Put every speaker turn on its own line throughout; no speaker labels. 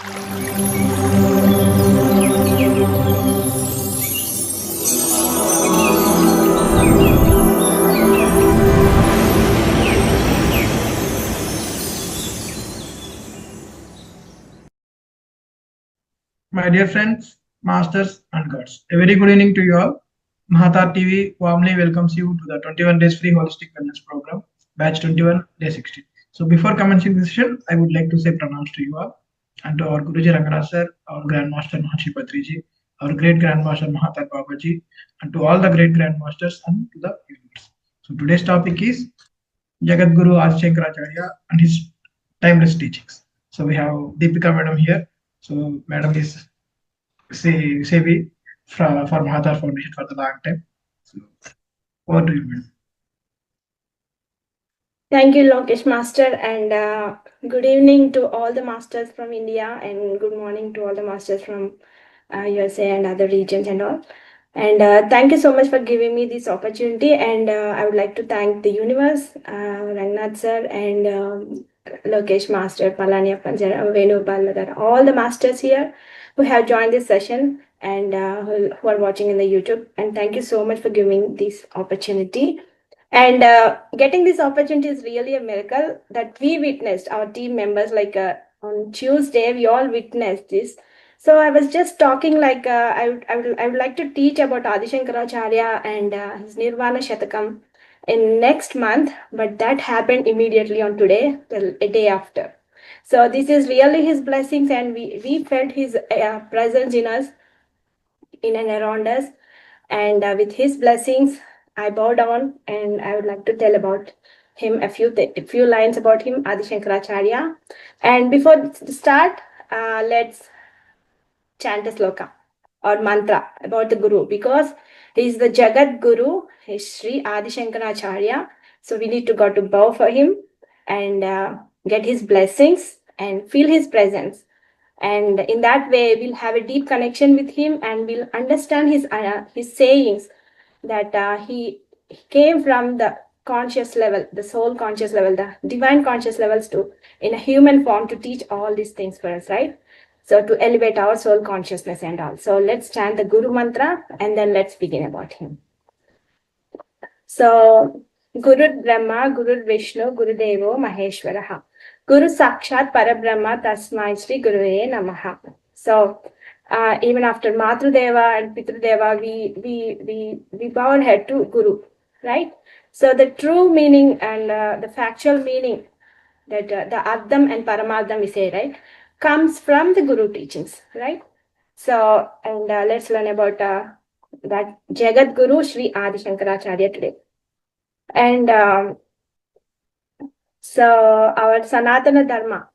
My dear friends, masters and gods, a very good evening to you all. Mahavatar TV warmly welcomes you to the 21 days free holistic wellness program, batch 21, day 16. So before commencing this session, I would like to say pranams to you all and to our Guruji Rangaraj sir, our Grandmaster Mahashi Patriji, our great Grandmaster Mahavatar Babaji, and to all the great Grandmasters and to the universe. So today's topic is Jagat Guru Adi Shankaracharya and his timeless teachings. So we have Deepika madam here. So madam is Sevi for Mahavatar Foundation for the long time. So over to you, madam.
Thank you, Lokesh Master, and good evening to all the masters from India, and good morning to all the masters from USA and other regions and all. And thank you so much for giving me this opportunity. And I would like to thank the universe, Rangnath sir, and Lokesh Master, Palani Appanjara, Venu Balladar, all the masters here who have joined this session and who are watching in the YouTube. And thank you so much for giving this opportunity. And getting this opportunity is really a miracle that we witnessed, our team members, like on Tuesday, we all witnessed this. So I was just talking like I would like to teach about Adi Shankaracharya and his Nirvana Shatakam in next month, but that happened immediately on today, a day after. So this is really his blessings, and we felt his presence in us, in and around us, and with his blessings, I bow down, and I would like to tell about him a few lines about him, Adi Shankaracharya. And before the start, let's chant a sloka or mantra about the Guru, because he is the Jagat Guru, he is Sri Adi Shankaracharya. So we need to go to bow for him and get his blessings and feel his presence. And in that way, we'll have a deep connection with him, and we'll understand his sayings, that he came from the conscious level, the soul conscious level, the divine conscious levels to in a human form to teach all these things for us, right? So to elevate our soul consciousness and all. So let's chant the Guru mantra and then let's begin about him. So Guru Brahma, Guru Vishnu, Guru Devo Maheshwaraha. Guru Sakshat Parabrahma Tasmai Shri Guruve Namaha. So even after Matrudeva and Pitrudeva, we bow our head to Guru, right? So the true meaning and the factual meaning that the Ardham and Paramadham we say, right, comes from the Guru teachings, right? So, and let's learn about that Jagat Guru Sri Adi Shankaracharya today. And so our Sanatana Dharma,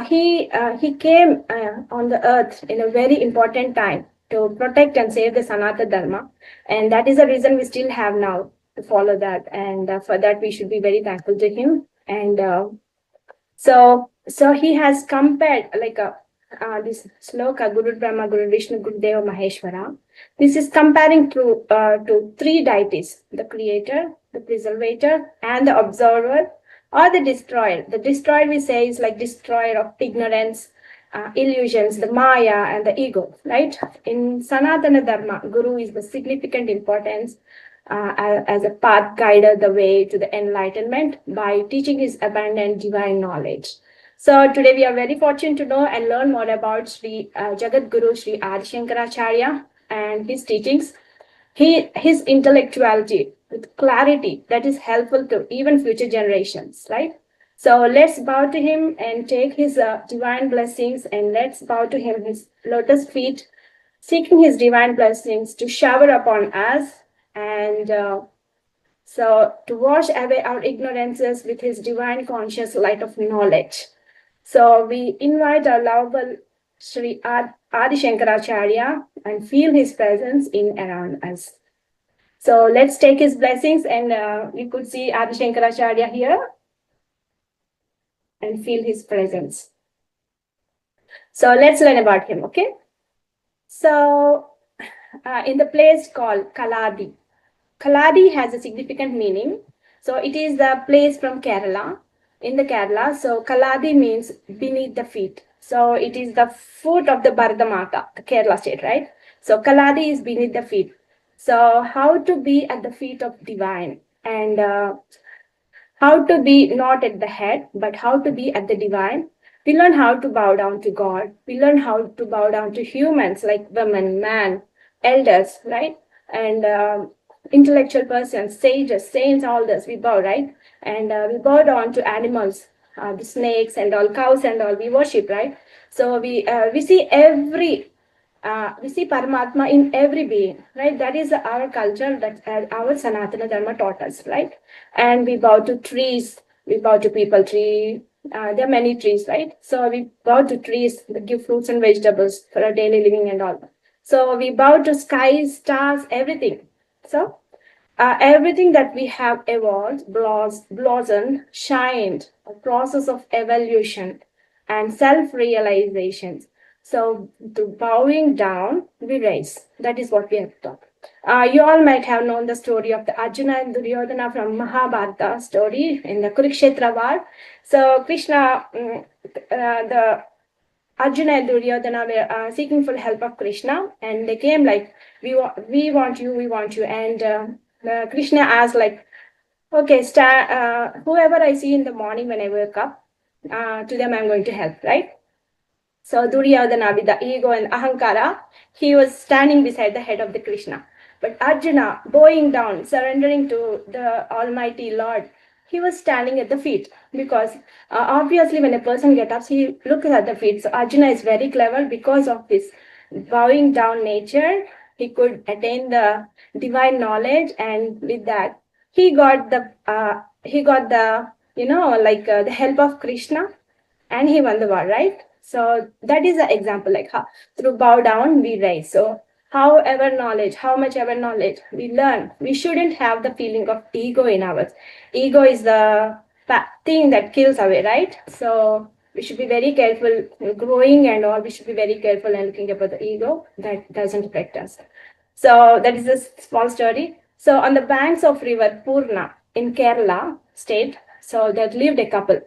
he came on the earth in a very important time to protect and save the Sanatana Dharma, and that is the reason we still have now to follow that, and for that we should be very thankful to him. And so he has compared like this sloka, Guru Brahma, Guru Vishnu, Guru Deva Maheshwara. This is comparing to three deities: the creator, the preservator, and the observer, or the destroyer. The destroyer we say is like destroyer of ignorance, illusions, the Maya and the ego, right? In Sanatana Dharma, Guru is the significant importance as a path guider the way to the enlightenment by teaching his abundant divine knowledge. So today we are very fortunate to know and learn more about Sri Jagat Guru Sri Adi Shankaracharya and his teachings. His intellectuality with clarity that is helpful to even future generations, right? So let's bow to him and take his divine blessings, and let's bow to him his lotus feet, seeking his divine blessings to shower upon us, and so to wash away our ignorances with his divine conscious light of knowledge. So we invite our lovable Sri Adi Shankaracharya and feel his presence in around us. So let's take his blessings, and you could see Adi Shankaracharya here and feel his presence. So let's learn about him, okay? So in the place called Kaladi. Kaladi has a significant meaning. So it is the place from Kerala, in the Kerala. So Kaladi means beneath the feet. So it is the foot of the Bharadamata, the Kerala state, right? So Kaladi is beneath the feet. So how to be at the feet of divine, and how to be not at the head, but how to be at the divine. We learn how to bow down to God. We learn how to bow down to humans like women, man, elders, right? And intellectual persons, sages, saints, all this, we bow, right? And we bow down to animals, the snakes and all, cows and all, we worship, right? So we see we see Paramatma in every being, right? That is our culture, that our Sanatana Dharma taught us, right? And we bow to trees, we bow to people tree. There are many trees, right? So we bow to trees that give fruits and vegetables for our daily living and all. So we bow to skies, stars, everything. So everything that we have evolved, blossomed, shined, a process of evolution and self-realization. So to bowing down, we raise. That is what we have taught. You all might have known the story of the Arjuna and Duryodhana from Mahabharata story in the Kurukshetra war. So Krishna, the Arjuna and Duryodhana were seeking for help of Krishna, and they came like, we want you, we want you. And Krishna asked like, okay, whoever I see in the morning when I wake up, to them I'm going to help, right? So Duryodhana, with the ego and ahankara, he was standing beside the head of the Krishna. But Arjuna, bowing down, surrendering to the Almighty Lord, he was standing at the feet, because obviously when a person gets up, he looks at the feet. So Arjuna is very clever because of his bowing down nature. He could attain the divine knowledge, and with that, he got the the help of Krishna, and he won the war, right? So that is the example, like how through bow down we rise. So how much ever knowledge we learn, we shouldn't have the feeling of ego in ours. Ego is the thing that kills away, right? So we should be very careful growing and all. We should be very careful and looking about the ego that doesn't affect us. So that is a small story. So on the banks of river Purna in Kerala state, so there lived a couple.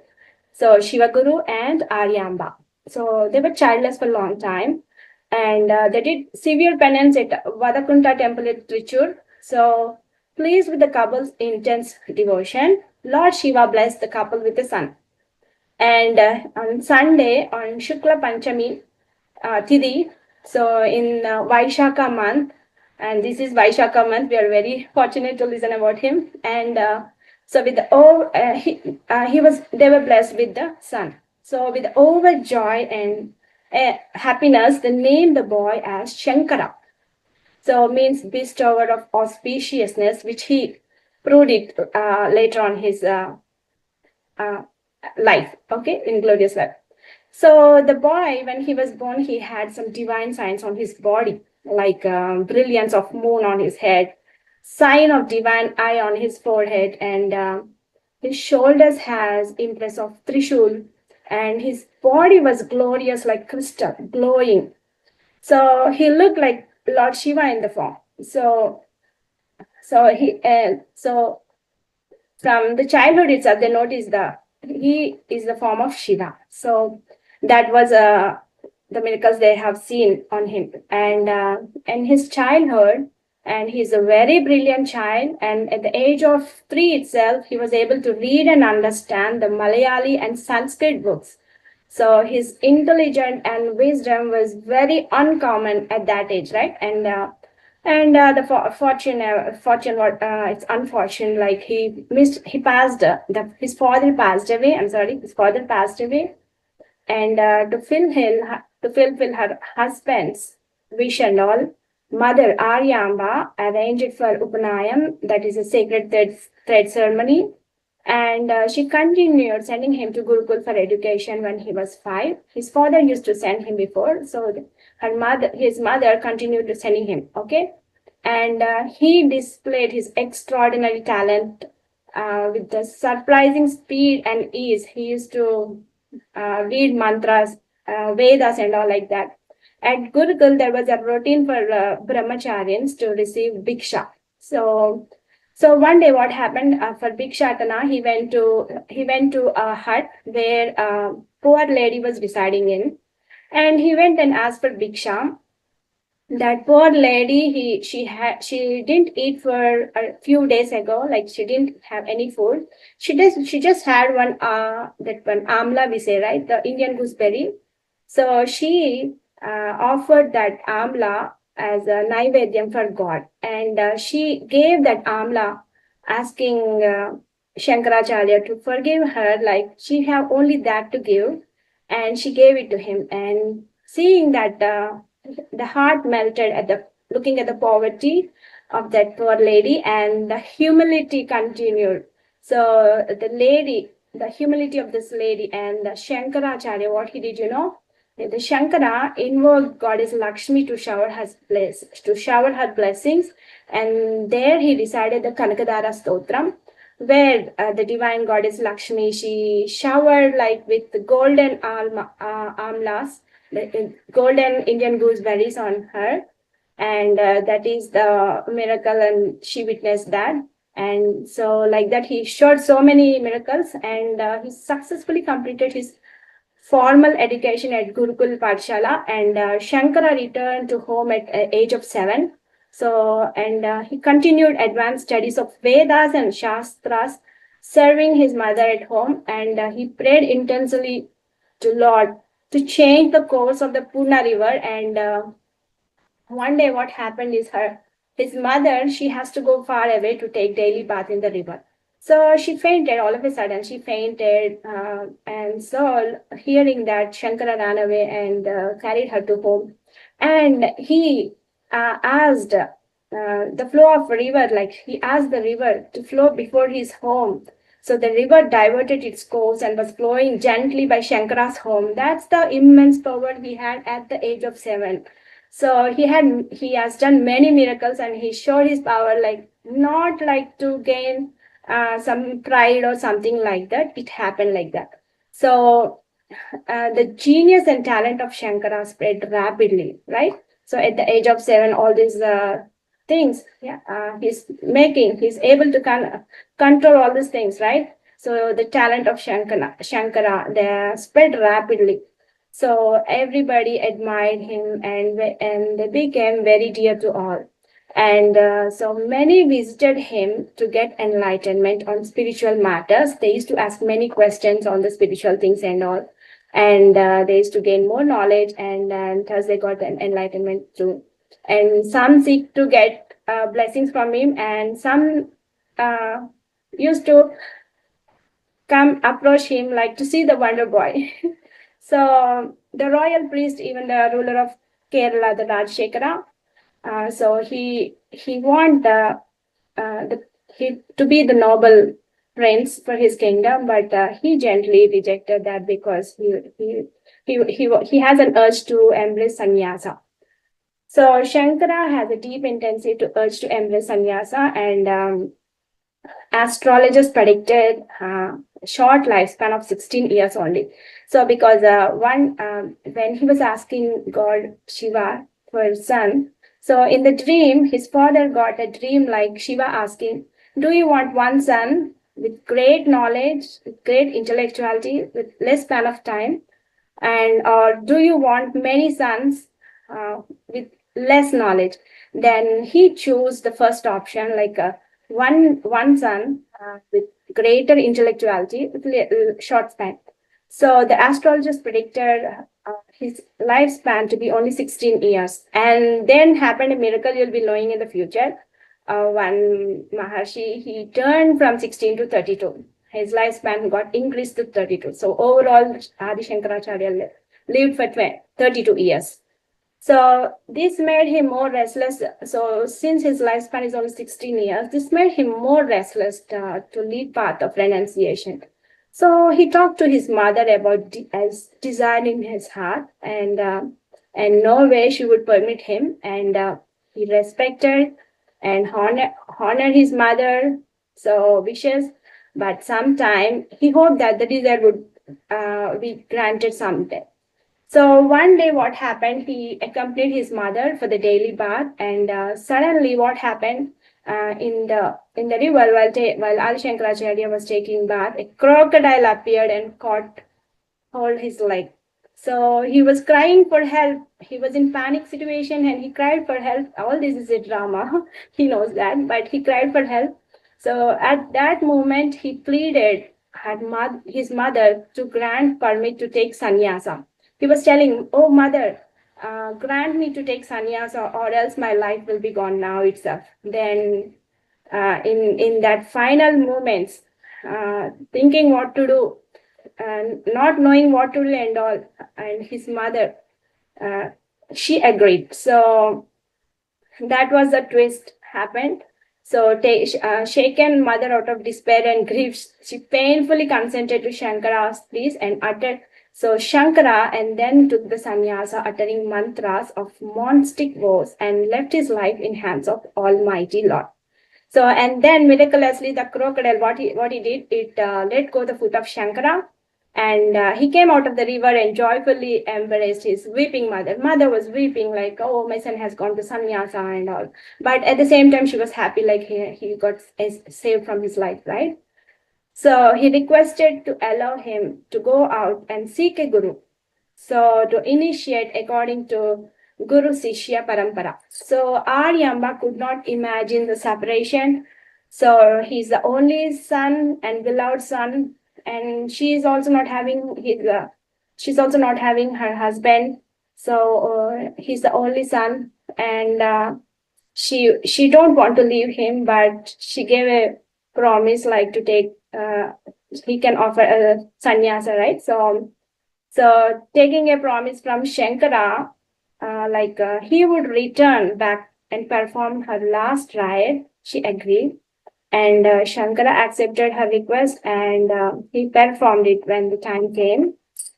So Shivaguru and Aryamba. So they were childless for a long time, and they did severe penance at Vadakunta temple at Trichur. So pleased with the couple's intense devotion, Lord Shiva blessed the couple with a son. And on Sunday, on Shukla Panchami Tithi, so in Vaishaka month, and this is Vaishaka month, we are very fortunate to listen about him. And so with they were blessed with the son. So with overjoy and happiness, they named the boy as Shankara. So means bestower of auspiciousness, which he proved it later on his life, okay, in glorious life. So the boy, when he was born, he had some divine signs on his body, like brilliance of moon on his head, sign of divine eye on his forehead, and his shoulders has impress of Trishul, and his body was glorious like crystal, glowing. So he looked like Lord Shiva in the form. So from the childhood itself, they noticed he is the form of Shiva. So that was the miracles they have seen on him. And in his childhood, and he's a very brilliant child. And at the age of 3 itself, he was able to read and understand the Malayali and Sanskrit books. So his intelligence and wisdom was very uncommon at that age, right? And the fortune, it's unfortunate. Like he passed. His father passed away. I'm sorry, his father passed away, and to fulfill her husband's wish and all, Mother Aryamba arranged for Upanayam, that is a sacred thread ceremony, and she continued sending him to Gurukul for education when he was 5. His father used to send him before, so his mother continued to sending him. Okay, and he displayed his extraordinary talent with the surprising speed and ease. He used to read mantras, Vedas, and all like that. At Gurukul, there was a routine for brahmacharyans to receive bhiksha. So one day, what happened for Bhikshatana? He went to a hut where a poor lady was residing in. and he went and asked for Bhiksha. That poor lady, she didn't eat for a few days ago, like she didn't have any food. She just had one amla, we say, right, the Indian gooseberry. So she offered that amla as a naivedyam for God, and she gave that amla, asking Shankaracharya to forgive her, like she have only that to give, and she gave it to him. And seeing that, the heart melted at the looking at the poverty of that poor lady, and the humility continued. So the humility of this lady, and the Shankaracharya, what he did, the Shankara invoked goddess Lakshmi to shower her blessings, and there he recited the Kanakadara Stotram, where the divine goddess Lakshmi, she showered like with golden amlas, the golden Indian gooseberries on her, and that is the miracle, and she witnessed that. And so, like that, he showed so many miracles, and he successfully completed his formal education at Gurukul Pathshala, and Shankara returned to home at age of 7. So, and he continued advanced studies of Vedas and Shastras, serving his mother at home, and he prayed intensely to Lord to change the course of the Purna river. And one day what happened is his mother, she has to go far away to take daily bath in the river. So she fainted. All of a sudden she fainted, and so hearing that, Shankara ran away and carried her to home, and he asked the flow of river, like he asked the river to flow before his home. So the river diverted its course and was flowing gently by Shankara's home. That's the immense power he had at the age of 7. So he has done many miracles, and he showed his power, like not like to gain some pride or something like that. It happened like that. So the genius and talent of Shankara spread rapidly, right? So at the age of 7, all these things, he's able to control all these things, right? So the talent of Shankara, they spread rapidly. So everybody admired him, and they became very dear to all. And so many visited him to get enlightenment on spiritual matters. They used to ask many questions on the spiritual things and all, and they used to gain more knowledge, and thus they got an enlightenment too. And some seek to get blessings from him, and some uh, used to come approach him like to see the wonder boy. So the royal priest, even the ruler of Kerala, the Rajshekara, so he want he to be the noble prince for his kingdom, but he gently rejected that because he has an urge to embrace sannyasa. So Shankara has a deep intensity to urge to embrace sannyasa, and astrologers predicted short lifespan of 16 years only. So because when he was asking God Shiva for his son, so in the dream, his father got a dream like Shiva asking, do you want one son with great knowledge, with great intellectuality, with less span of time? And or do you want many sons with less knowledge? Then he chose the first option, like one son with greater intellectuality with short span. So the astrologers predicted his lifespan to be only 16 years. And then happened a miracle you'll be knowing in the future. One Maharshi, he turned from 16 to 32. His lifespan got increased to 32. So overall, Adi Shankaracharya lived for 32 years. So this made him more restless. So since his lifespan is only 16 years, this made him more restless to lead path of renunciation. So he talked to his mother about desire in his heart, and no way she would permit him. And he respected and honor his mother so wishes, but sometime he hoped that the desire would be granted someday. So one day what happened, he accompanied his mother for the daily bath, and suddenly what happened, in the river, while Adi Shankaracharya was taking bath, a crocodile appeared and caught hold his leg. So he was crying for help. He was in panic situation and he cried for help. All this is a drama. He knows that, but he cried for help. So at that moment, he pleaded his mother to grant permit to take sannyasa. He was telling, "Oh mother, grant me to take sannyasa, or else my life will be gone now itself." Then, in that final moments, thinking what to do, and not knowing what to do and all, and his mother, she agreed. So that was the twist happened. So shaken mother out of despair and grief, she painfully consented to Shankara's pleas and uttered. So Shankara and then took the sannyasa, uttering mantras of monastic vows, and left his life in hands of Almighty Lord. So and then miraculously the crocodile, what he did, it let go the foot of Shankara, and he came out of the river and joyfully embraced his weeping mother. Mother was weeping like, "Oh, my son has gone to sannyasa and all." But at the same time, she was happy like he got saved from his life, right? So he requested to allow him to go out and seek a guru. So to initiate according to Guru Sishya Parampara. So Aryamba could not imagine the separation. So he's the only son and beloved son, and she's also not having she's also not having her husband. So he's the only son, and she don't want to leave him, but she gave a promise like to take he can offer a sannyasa, right? So taking a promise from Shankara, he would return back and perform her last rite, she agreed. And Shankara accepted her request, and he performed it when the time came.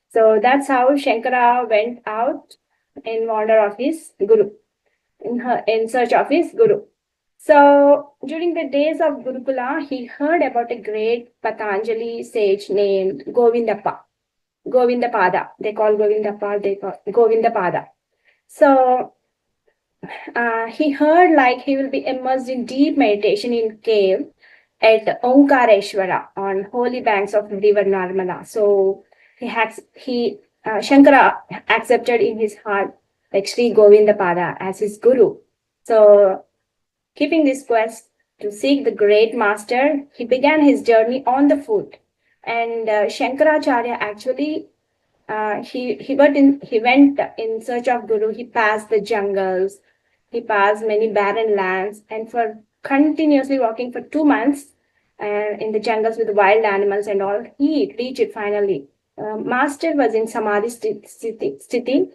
So that's how Shankara went out in wonder of his guru, in search of his guru. So during the days of Gurukula, he heard about a great Patanjali sage named Govindapada. They call Govindapada. So he heard like he will be immersed in deep meditation in cave at Omkareshwara on holy banks of river Narmada. So Shankara accepted in his heart like Sri Govindapada as his guru. So keeping this quest to seek the great master, he began his journey on the foot. And Shankaracharya actually he went in search of Guru. He passed the jungles, he passed many barren lands, and for continuously walking for 2 months in the jungles with wild animals and all, he reached it finally. Master was in Samadhi sthiti,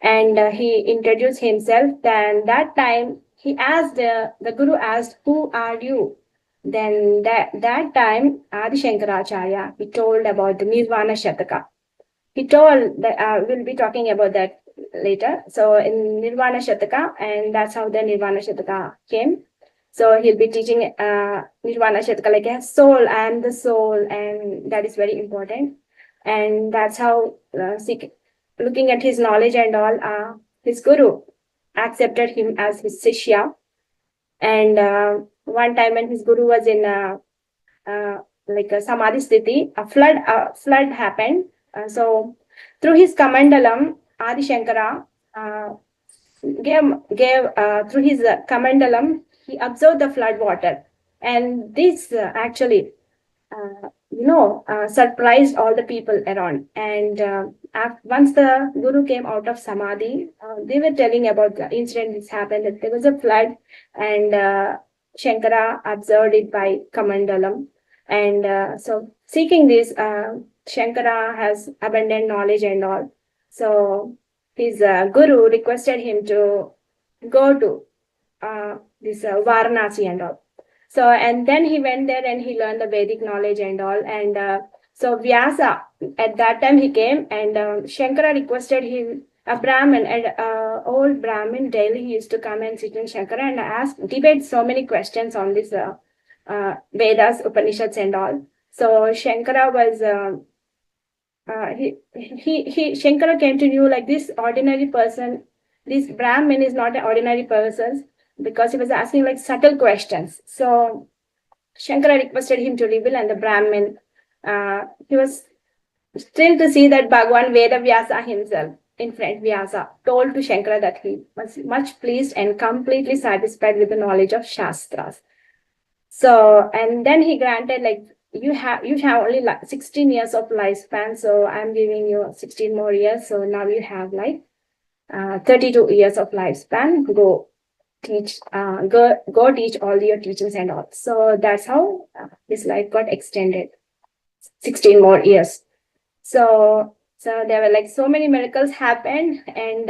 and he introduced himself. Then that time he asked the Guru asked, "Who are you?" Then that time Adi Shankaracharya, he told about the Nirvana Shataka. He told that we'll be talking about that later. So in Nirvana Shataka, and that's how the Nirvana Shataka came. So he'll be teaching Nirvana Shataka like a soul. I am the soul, and that is very important. And that's how looking at his knowledge and all, his guru accepted him as his Sishya. And one time when his guru was in like a Samadhi sthiti, a flood happened. So through his Kamandalam, Adi Shankara gave through his Kamandalam, he observed the flood water. And this actually, surprised all the people around. And once the Guru came out of Samadhi, they were telling about the incident which happened, that there was a flood, and Shankara observed it by Kamandalam. And so seeking this, Shankara has abundant knowledge and all. So his guru requested him to go to this Varanasi and all. So, and then he went there and he learned the Vedic knowledge and all. And so Vyasa, at that time he came, and Shankara requested him, a Brahmin, and old Brahmin, daily he used to come and sit in Shankara and debate so many questions on this Vedas, Upanishads and all. So Shankara was, Shankara came to know like this ordinary person, this Brahmin is not an ordinary person, because he was asking like subtle questions. So Shankara requested him to reveal, and the Brahmin, he was still to see that Bhagwan Vedavyasa himself in front Vyasa told to Shankara that he was much pleased and completely satisfied with the knowledge of Shastras. So, and then he granted like you have only like 16 years of lifespan, so I'm giving you 16 more years. So now you have like 32 years of lifespan. Go teach, go teach all your teachings and all. So that's how his life got extended 16 more years. So there were like so many miracles happened, and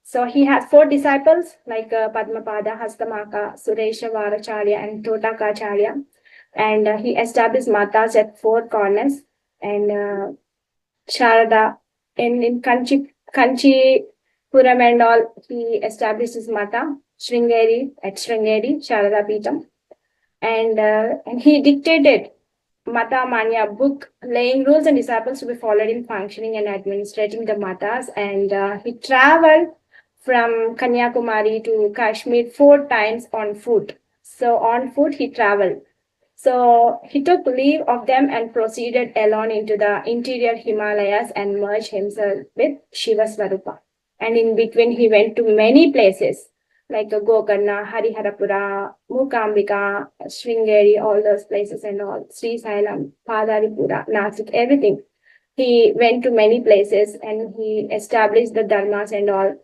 so he has 4 disciples like Padmapada, Hastamaka, Suresha Varacharya, and Totakacharya. And he established matas at 4 corners. And Sharada in Kanchipuram and all, he established his mata, Sringeri at Sringeri, Sharada Pitam. And he dictated Mata Manya book, laying rules and disciples to be followed in functioning and administrating the matas. And he traveled from Kanyakumari to Kashmir 4 times on foot. So on foot he traveled. So he took leave of them and proceeded alone into the interior Himalayas and merged himself with Shiva Swarupa. And in between he went to many places like Gokarna, Hariharapura, Mukambika, Sringeri, all those places and all, Sri Sailam, Padaripura, Nasik, everything. He went to many places and he established the dharmas and all.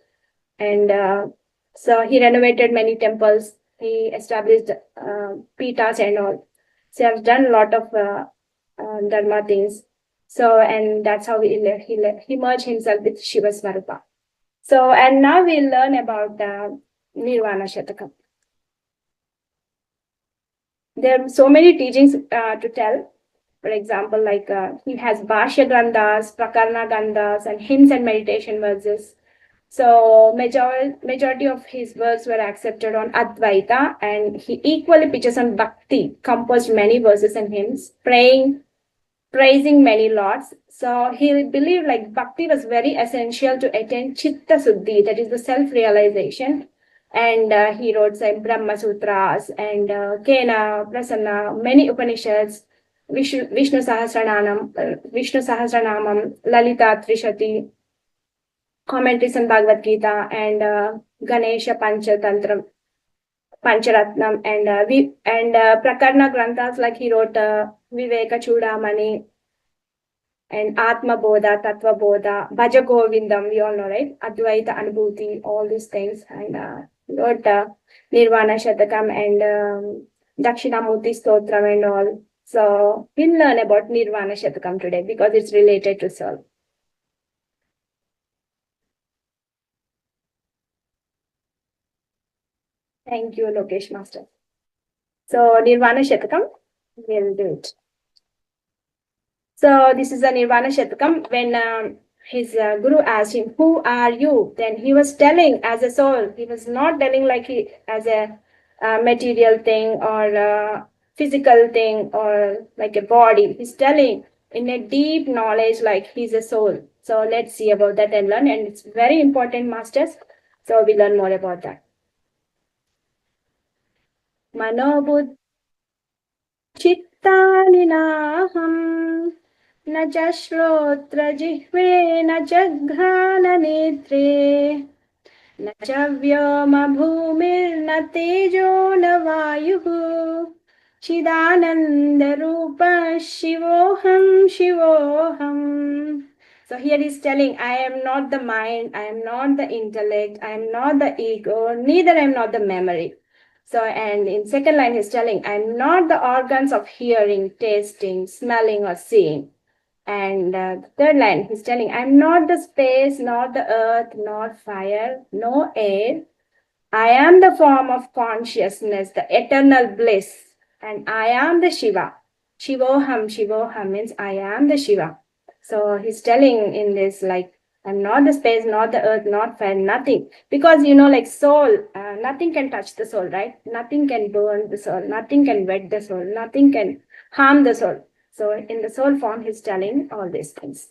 And so he renovated many temples. He established pitas and all. So I've done a lot of dharma things. So, and that's how he merged himself with Shiva Swarupa. So, and now we'll learn about the Nirvana Shatakam. There are so many teachings to tell. For example, like he has Bhashya Granthas, Prakarna Granthas, and hymns and meditation verses. So majority of his works were accepted on Advaita, and he equally pitches on Bhakti, composed many verses and hymns, praising many lords. So he believed like Bhakti was very essential to attain Chitta Suddhi, that is the self-realization. And he wrote some Brahma Sutras and Kena, Prasanna, many Upanishads, Vishnu Sahasranamam, Lalita Trishati, commentaries on Bhagavad Gita, and Ganesha Pancharatnam, and Prakarna Granthas, like he wrote Viveka Chudamani and Atma Bodha, Tattva Bodha, Bhaja Govindam, we all know, right? Advaita Anubhuti, all these things, and wrote Nirvana Shatakam and Dakshinamurti Stotram and all. So we'll learn about Nirvana Shatakam today because it's related to soul. Thank you, Lokesh Master. So Nirvana Shatakam, we'll do it. So this is a Nirvana Shatakam. When his guru asked him, "Who are you?" Then he was telling as a soul. He was not telling like he as a material thing or a physical thing or like a body. He's telling in a deep knowledge like he's a soul. So let's see about that and learn. And it's very important, masters. So we learn more about that. Manobud चित्तानि नाहम् न च श्रोत्रजिह्वे न च घ्राणनेत्रे न च व्योमभूमिर्न तेजो न वायुः चिदानन्दरूपः शिवोऽहं शिवोऽहम्. So here he's telling, I am not the mind, I am not the intellect, I am not the ego, neither I am not the memory. So, and in second line, he's telling, I'm not the organs of hearing, tasting, smelling, or seeing. And third line, he's telling, I'm not the space, not the earth, not fire, no air. I am the form of consciousness, the eternal bliss. And I am the Shiva. Shivoham, Shivoham means I am the Shiva. So he's telling in this, like, I'm not the space, not the earth, not fire, nothing. Because, like soul, nothing can touch the soul, right? Nothing can burn the soul. Nothing can wet the soul. Nothing can harm the soul. So in the soul form, he's telling all these things.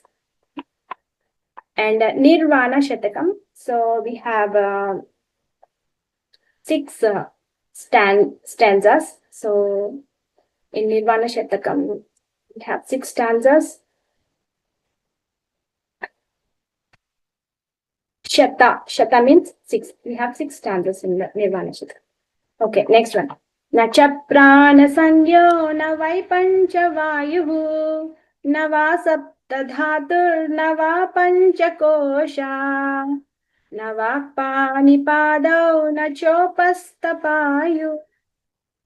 And Nirvana Shatakam. So we have 6 stanzas. So in Nirvana Shatakam, We have 6 stanzas. Shata means 6. We have 6 stanzas in the Nirvana Shata. Okay, next one. Na chaprana sangyo na vaipancha vayuhu na va saptadhatur na va panchakosha na va panipadau na chopastapayu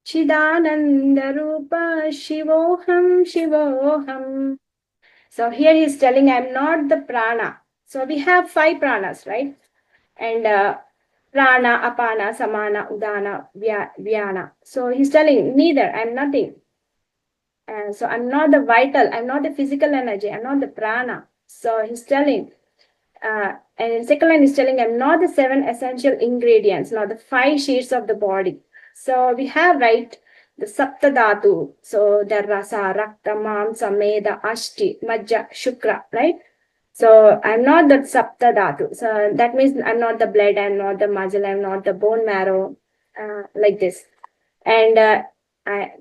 chidananda rupa shivoham shivoham. So here he is telling I'm not the prana. So we have 5 pranas, right? And prana, apana, samana, udana, vyana. So he's telling neither, I'm nothing. So I'm not the vital, I'm not the physical energy, I'm not the prana. So he's telling, and in second line he's telling I'm not the 7 essential ingredients, not the 5 sheets of the body. So we have, right, the saptadhatu. So the rasa, rakta, mamsa, meda, ashti, majja, shukra, right? So I'm not the saptadhatu. So that means I'm not the blood, I'm not the muscle, I'm not the bone marrow, like this. And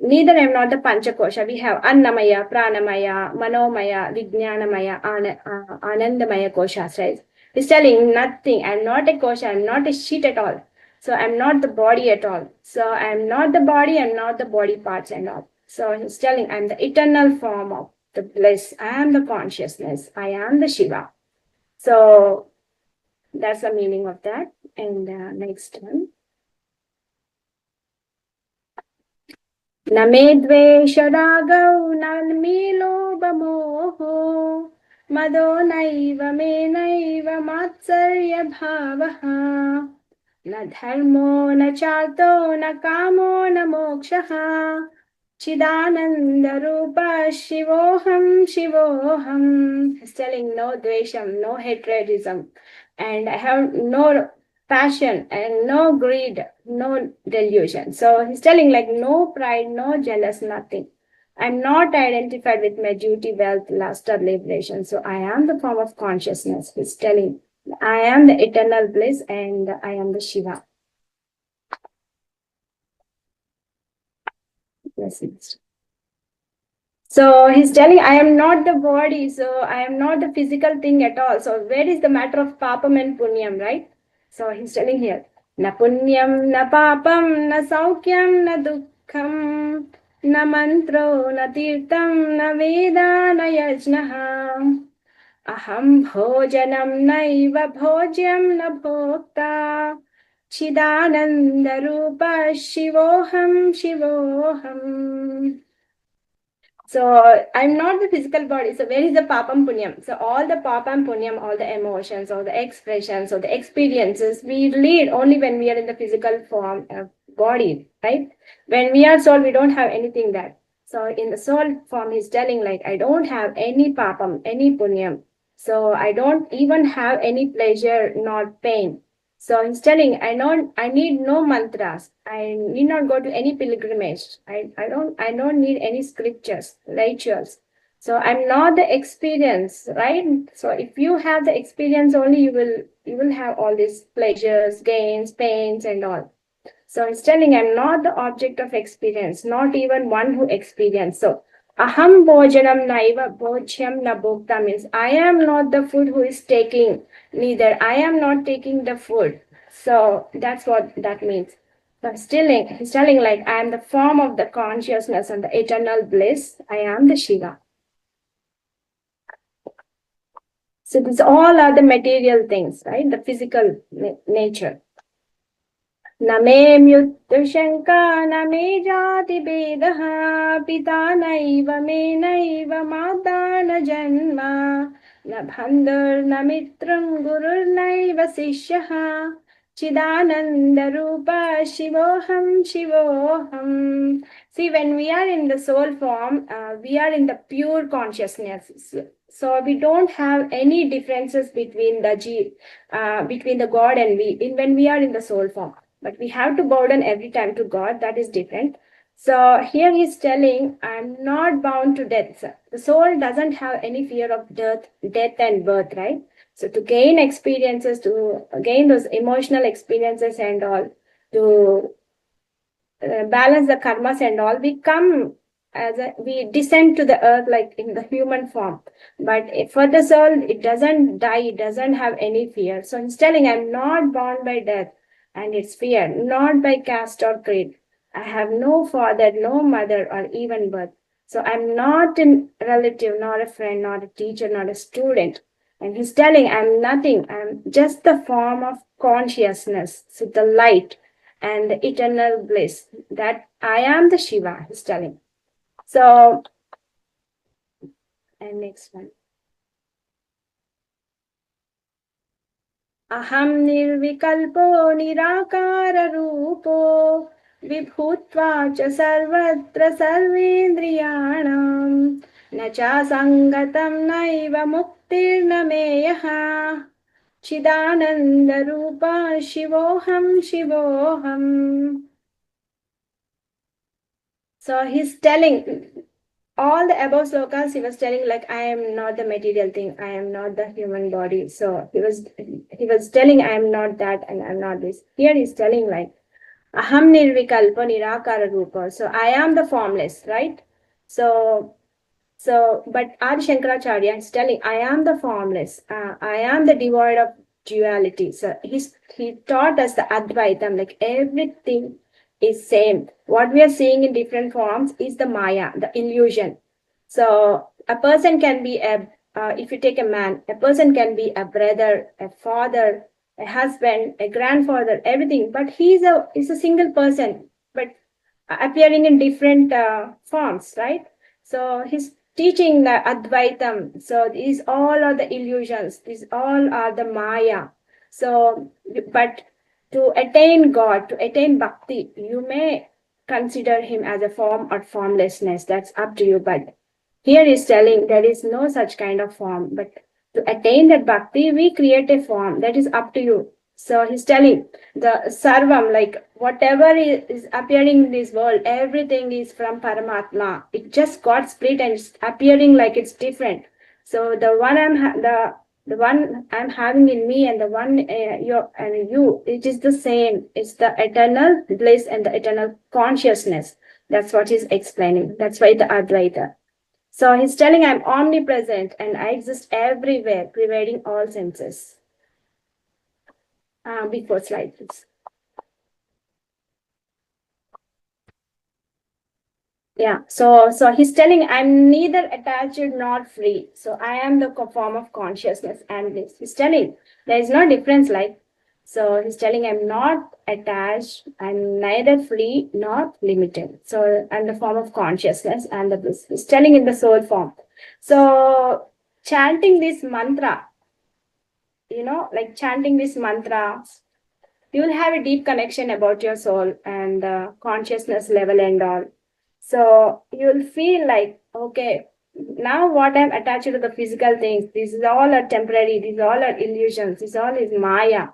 neither I'm not the panchakosha. We have annamaya, pranamaya, manomaya, vijnanamaya, anandamaya koshas, right? He's telling nothing. I'm not a kosha, I'm not a sheet at all. So I'm not the body at all. So I'm not the body, I'm not the body parts and all. So he's telling I'm the eternal form of the bliss. I am the consciousness. I am the Shiva. So that's the meaning of that. And next one. न मे द्वेषरागौ न मे लोभमोहो मदो नैव मे नैव मात्सर्यभावः न धर्मो न चार्तो न कामो न मोक्षः Chidananda Shivoham Shivoham. He's telling no dvesham, no hatredism, and I have no passion and no greed, no delusion. So he's telling like no pride, no jealous, nothing. I'm not identified with my duty, wealth, lust, or liberation. So I am the form of consciousness. He's telling I am the eternal bliss and I am the Shiva. Yes. So he's telling I am not the body, so I am not the physical thing at all. So where is the matter of papam and punyam, right? So he's telling here, na punyam, na papam, na saukyam, na dukkham, na mantro, na tirtam, na veda, na yajnaha. Aham bhojanam naiva bhojyam na bhokta. Chidananda rupa shivoham shivoham. So I'm not the physical body. So where is the papam punyam? So all the papam punyam, all the emotions, all the expressions, all the experiences we lead only when we are in the physical form of body, right? When we are soul, we don't have anything that. So in the soul form, he's telling like I don't have any papam, any punyam. So I don't even have any pleasure nor pain. So he's telling I need no mantras. I need not go to any pilgrimage. I don't need any scriptures, rituals. So I'm not the experience, right? So if you have the experience only, you will have all these pleasures, gains, pains, and all. So he's telling I'm not the object of experience, not even one who experience. So aham bhojanam naiva bhojyam na bhokta means I am not the food who is taking, neither I am not taking the food. So that's what that means. So he's telling like I am the form of the consciousness and the eternal bliss. I am the Shiva. So these all are the material things, right? The physical nature. न मे मृत्युशङ्का न मे जातिभेदः पिता नैव मे नैव माता न जन्म न बन्धुर्न मित्रं गुरुर्नैव शिष्यः Chidananda Shivoham Shivoham. See, when we are in the soul form, we are in the pure consciousness. So we don't have any differences between the God and we when we are in the soul form. But we have to bow down every time to God. That is different. So here he's telling, I'm not bound to death. The soul doesn't have any fear of death and birth, right? So to gain experiences, to gain those emotional experiences and all, to balance the karmas and all, we come we descend to the earth like in the human form. But for the soul, it doesn't die, it doesn't have any fear. So he's telling, I'm not born by death and its fear, not by caste or creed. I have no father, no mother, or even birth. So I'm not a relative, not a friend, not a teacher, not a student. And he's telling, I'm nothing. I'm just the form of consciousness, so the light and the eternal bliss. That I am the Shiva, he's telling. So, and next one. Aham nirvikalpo nirakara rupo vibhutva cha sarvatra sarvendriyanam na cha sangatam naiva muktirna meyaha chidananda rupa shivoham shivoham. So he's telling all the above slokas, he was telling like, I am not the material thing, I am not the human body. So he was telling, I am not that and I am not this. Here he's telling like, aham nirvikalpa nirakara rupa. So I am the formless, right? So but Adi Shankaracharya is telling, I am the formless, I am the devoid of duality. So he taught us the Advaitam, like everything is same. What we are seeing in different forms is the Maya, the illusion. So a person can be if you take a man, a person can be a brother, a father, a husband, a grandfather, everything. But he's a single person, but appearing in different forms, right? So he's teaching the Advaitam. So these all are the illusions. These all are the Maya. So, but to attain God, to attain bhakti, you may consider him as a form or formlessness. That's up to you. But here is telling there is no such kind of form. But to attain that bhakti, we create a form. That is up to you. So he's telling the sarvam, like whatever is appearing in this world, everything is from Paramatma. It just got split and it's appearing like it's different. So the one the one I'm having in me and the one you, it is the same. It's the eternal bliss and the eternal consciousness. That's what he's explaining. That's why the Advaita. So he's telling I'm omnipresent and I exist everywhere, pervading all senses. Before slide, please. Yeah, so he's telling I'm neither attached nor free. So I am the form of consciousness and bliss. He's telling there is no difference, like, so he's telling I'm not attached, I'm neither free nor limited. So I'm the form of consciousness and the bliss. He's telling in the soul form. So chanting this mantra, like chanting this mantra, you will have a deep connection about your soul and consciousness level and all. So you'll feel like, okay, now what I'm attached to the physical things, these all are temporary, these all are illusions, this all is Maya.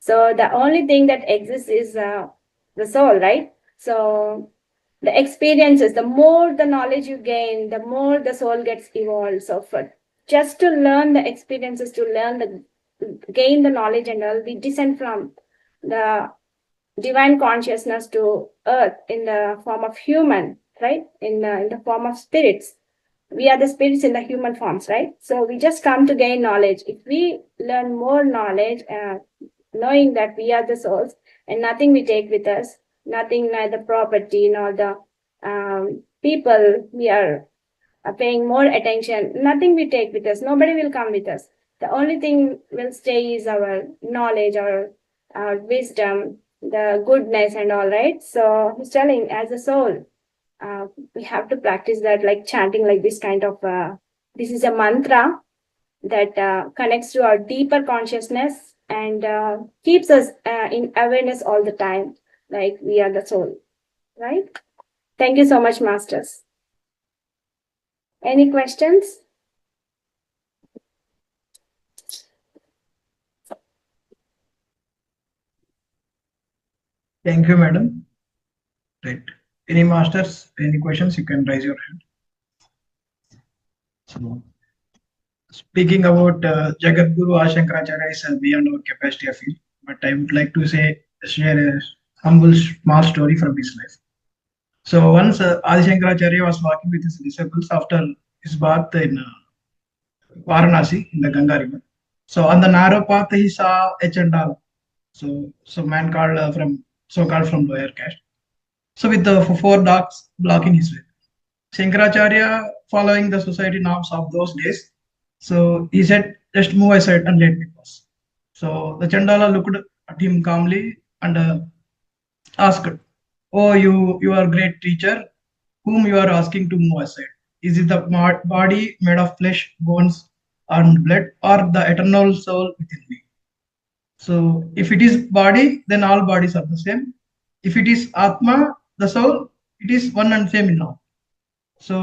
So the only thing that exists is the soul, right? So the experiences, the more the knowledge you gain, the more the soul gets evolved. So for just to learn the experiences, to learn gain the knowledge and all, we descend from the divine consciousness to earth in the form of human, right? In the form of spirits. We are the spirits in the human forms, right? So we just come to gain knowledge. If we learn more knowledge, knowing that we are the souls and nothing we take with us, nothing, neither property nor the people we are paying more attention, nothing we take with us, nobody will come with us. The only thing will stay is our knowledge, our wisdom, the goodness and all, right? So he's telling as a soul, we have to practice that, like chanting like this kind of, this is a mantra that connects to our deeper consciousness and keeps us in awareness all the time, like we are the soul, right? Thank you so much, masters. Any questions?
Thank you, madam. Right. Any masters, any questions, you can raise your hand. So, speaking about Jagadguru Shankaracharya is beyond our capacity, I feel. But I would like to share a humble, small story from his life. So once Adi Shankaracharya was walking with his disciples after his bath in Varanasi in the Ganga river. So on the narrow path he saw a Chandala. So man called so-called from lower caste. So with the four dogs blocking his way. Shankaracharya, following the society norms of those days, so he said, "Just move aside and let me pass." So the Chandala looked at him calmly and asked, "Oh, you are a great teacher. Whom you are asking to move aside? Is it the body made of flesh, bones, and blood, or the eternal soul within me?" So if it is body, then all bodies are the same. If it is Atma, the soul, it is one and same in all. So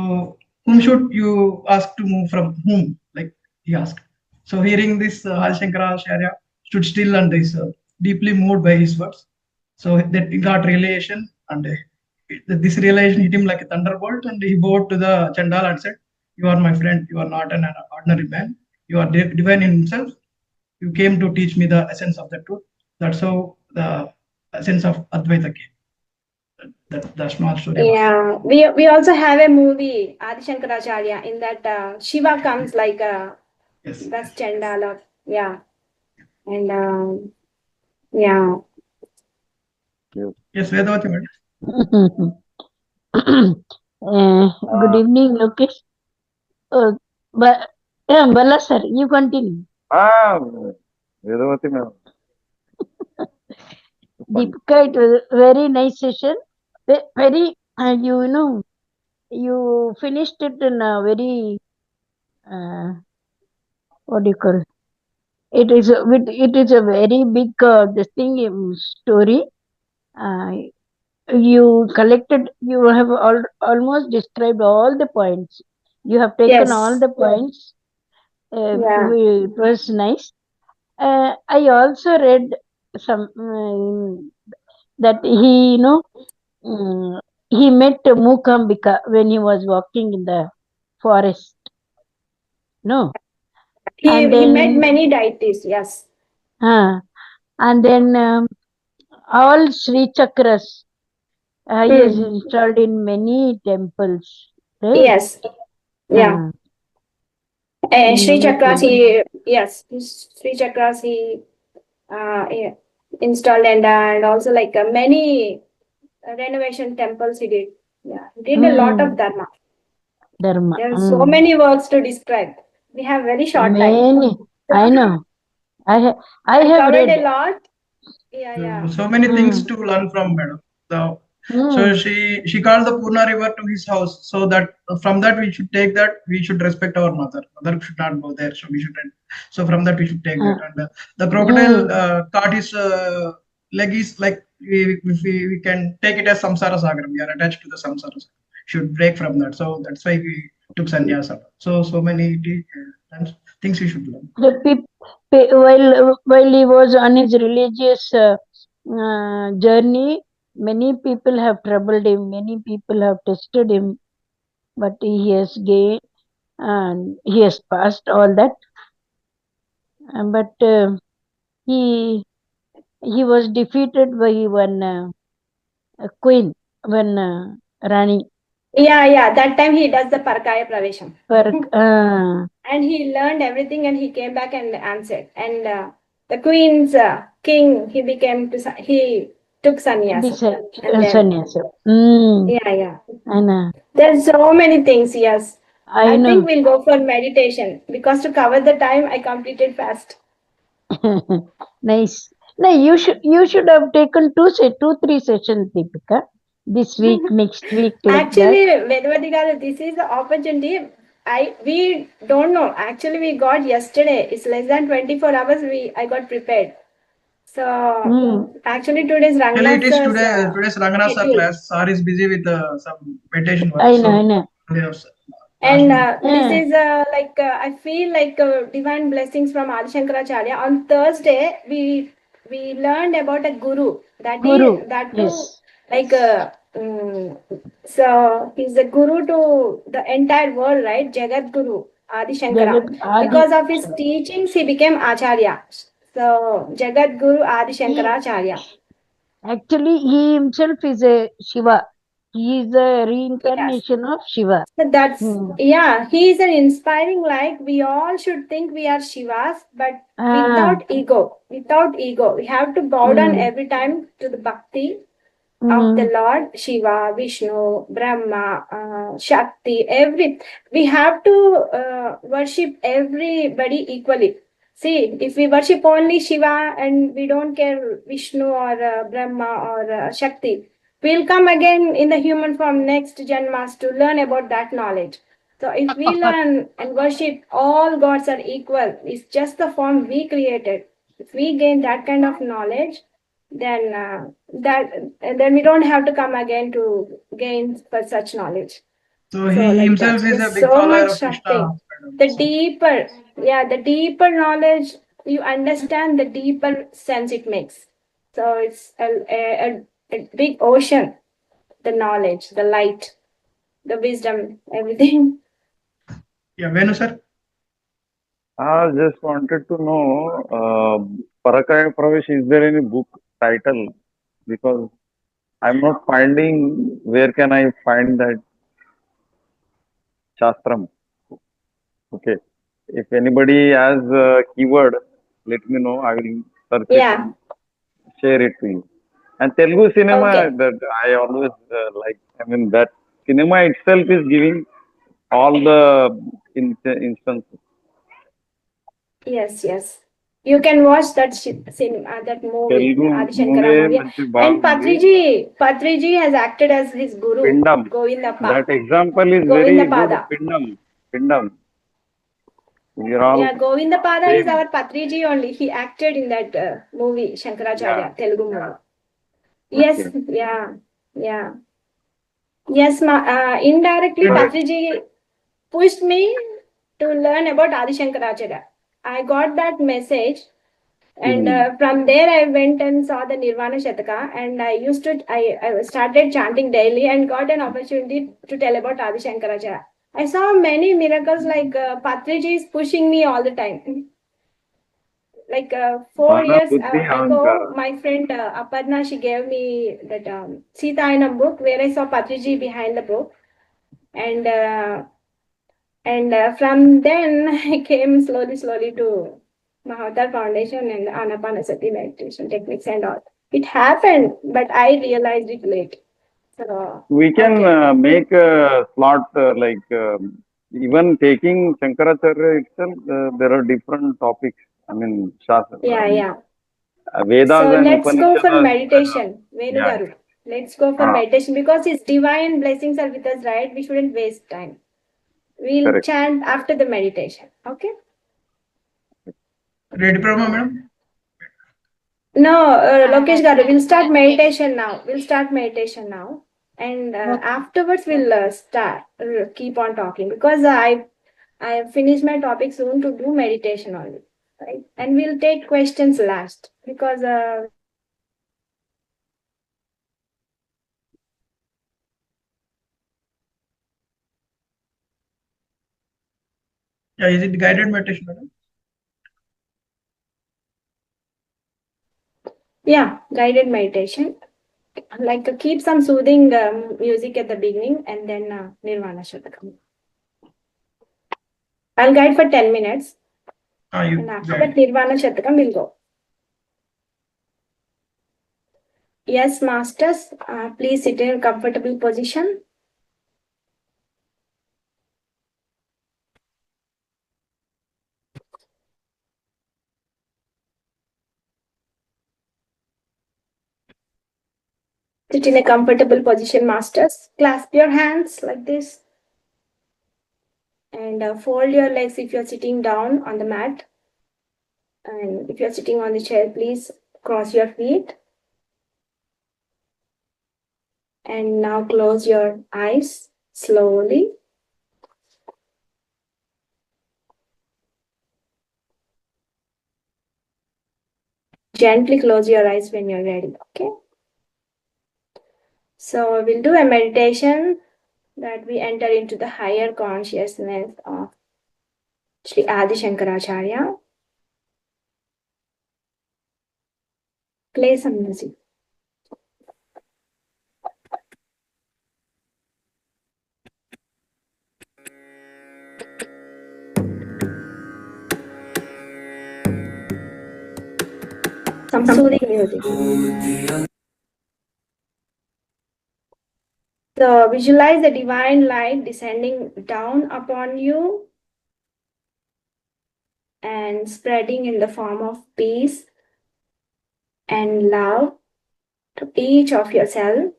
whom should you ask to move from whom? Like he asked. So hearing this, Adi Shankaracharya stood still and is deeply moved by his words. So that he got realization, and this realization hit him like a thunderbolt, and he bowed to the Chandala and said, "You are my friend. You are not an ordinary man. You are divine in himself. You came to teach me the essence of the truth." That's how the essence of Advaita came. The small story about.
Yeah, we also have a movie Adi Shankaracharya. In that Shiva comes like
Yes.
that's Chandala. Yeah, and yeah.
Yes, Vedavati madam.
Good evening, Lokesh. Bala sir, you continue.
Vedavati ma'am.
Deepika, it was a very nice session. Very, you finished it in a very, what do you call it? It is a very big this thing story. You collected. You have almost described all the points. You have taken all
Yes.
the points.
Yeah.
It was nice. I also read some that he, he met Mukambika when he was walking in the forest. No,
He met many deities. Yes.
And then all Sri Chakras he is installed in many temples. Right?
Yes. Yeah. Sri Chakras, Sri Chakras he installed and also like many renovation temples he did. Yeah, he did a lot of dharma. There are so many words to describe. We have very short time.
I know. I have
covered
read
a lot. Yeah.
So many things to learn from madam. So she called the Purna river to his house, so that from that we should take that we should respect our mother. Mother should not go there, so we should. So from that we should take that. And the crocodile caught his leg is like we can take it as samsara sagar. We are attached to the samsara sagar. Should break from that. So that's why we took sannyasa. So many things we should learn.
While he was on his religious journey, many people have troubled him, many people have tested him, but he has gained and he has passed all that. But he was defeated by one queen, one Rani.
Yeah. That time he does the Parkaya Pravesham. And he learned everything and he came back and answered. And the queen's king, he took sannyasa. Yeah.
I know.
There's so many things, yes. I think we'll go for meditation because to cover the time, I completed fast.
Nice. No, you should have taken 2-3 sessions, Deepika. This week, next week.
Actually, Vedavati garu, this is the opportunity. We don't know. Actually, we got yesterday. It's less than 24 hours. I got prepared. So actually today's Ranganath.
It is today's Ranganath class. Sir is busy with some meditation work.
I know.
And this is I feel like divine blessings from Adi Shankaracharya. On Thursday, we learned about a guru. So he's a guru to the entire world, right? Jagat Guru, Adi Shankara. Because of his teachings, he became Acharya. So Jagat Guru Adi Shankaracharya.
Actually, he himself is a Shiva. He is a reincarnation of Shiva.
So that's,
Hmm.
yeah, he is an inspiring, like we all should think we are Shivas, but
Ah,
without ego. We have to bow down every time to the bhakti of the Lord Shiva, Vishnu, Brahma, Shakti, we have to worship everybody equally. See, if we worship only Shiva and we don't care Vishnu or Brahma or Shakti, we'll come again in the human form next Janmas to learn about that knowledge. So if we learn and worship all gods are equal, it's just the form we created. If we gain that kind of knowledge, then then we don't have to come again to gain for such knowledge.
So
So
he
like that.
himself is a
There's
big
so
follower
much
of
of
Krishna,
thing.
madam.
The deeper, the deeper knowledge you understand, the deeper sense it makes. So it's a big ocean, the knowledge, the light, the wisdom, everything.
Yeah, Venu sir.
I just wanted to know, Parakaya Pravesh, is there any book title? Because I'm not finding where can I find that Shastram. Okay. If anybody has a keyword, let me know. I will search it
Yeah.
and share it to you. And Telugu cinema
Okay.
that I always like. I mean, that cinema itself is giving all the instances.
Yes. You can watch that cinema, that movie,
Telugu
Adi Shankara
movie
movie.
మంచి
And
బాగుంది.
Patriji has acted as his guru,
Pindam. That example is very good.
Govindapada.
Pindam. We are all
Yeah, Govindapada is
same.
our Patriji only. He acted in that movie, Shankaracharya,
Yeah.
Telugu movie. Yes,
Okay.
yeah. Yes, indirectly,
Correct.
Patriji pushed me to learn about Adi Shankaracharya. I got that message. And from there, I went and saw the Nirvana Shataka, and I started chanting daily and got an opportunity to tell about Adi Shankaracharya. I saw many miracles, like Patriji is pushing me all the time. Like 4
Mana
years
buddhi
ago,
ahankara.
my friend Aparna, she gave me that Sita Ainam book where I saw Patriji behind the book. And from then, I came slowly to Mahavatar Foundation and Anapanasati meditation techniques and all. It happened, but I realized it late. So,
We can
okay.
make a slot even taking Shankaracharya itself. There are different topics. I mean, Shastra,
Yeah.
Vedas
So
and
let's go for
Upanishads.
meditation, Venu
Yeah.
Garu. Let's go for meditation because His divine blessings are with us, right? We shouldn't waste time. We'll
Correct.
chant after the meditation. Okay?
Ready, Prabha, madam?
No, Lokesh Garu, we'll start meditation now. And afterwards, we'll keep on talking because I finish my topic soon to do meditation only. Right? And we'll take questions last because
Yeah, is it guided meditation, madam?
guided meditation. Like keep some soothing music at the beginning and then Nirvana Shatakam. I'll guide for 10 minutes.
You
And after
guide.
that, Nirvana Shatakam will go. Yes, masters, please sit in a comfortable position. Sit in a comfortable position, masters. Clasp your hands like this. And fold your legs if you're sitting down on the mat. And if you're sitting on the chair, please cross your feet. And now close your eyes slowly. Gently close your eyes when you're ready, okay? So we'll do a meditation that we enter into the higher consciousness of Sri Adi Shankaracharya. Play some music. some soothing music. So visualize the divine light descending down upon you and spreading in the form of peace and love to each of yourself.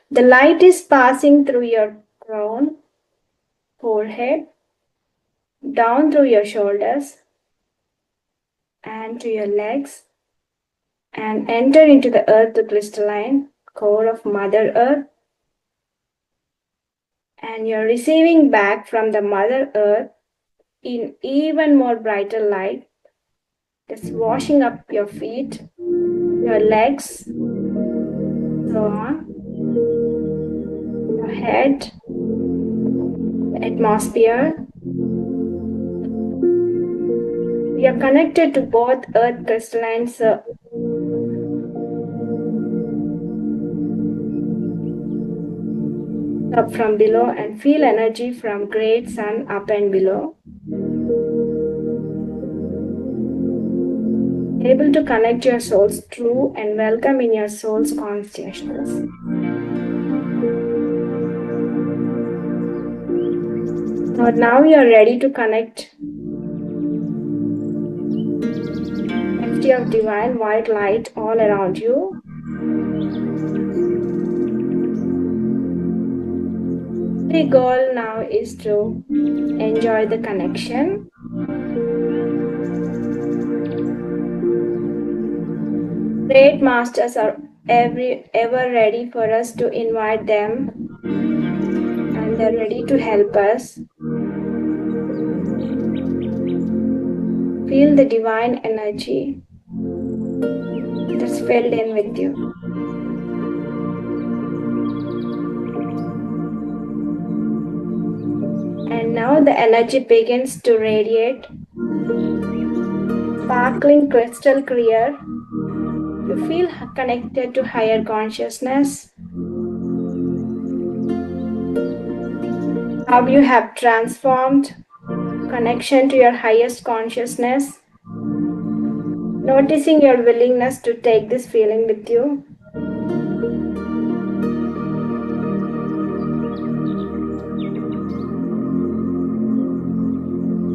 The light is passing through your crown, forehead, down through your shoulders and to your legs, and enter into the earth, the crystalline core of Mother Earth. And you're receiving back from the Mother Earth in even more brighter light, just washing up your feet, your legs, so on, your head, the atmosphere. We are connected to both earth crystallines up from below, and feel energy from great sun up and below. Able to connect your soul's true and welcome in your soul's consciousness. So now you are ready to connect energy of divine white light all around you. The goal now is to enjoy the connection. Great masters are ever ready for us to invite them, and they're ready to help us. Feel the divine energy that's filled in with you. And now the energy begins to radiate, sparkling crystal clear. You feel connected to higher consciousness. How you have transformed connection to your highest consciousness. Noticing your willingness to take this feeling with you.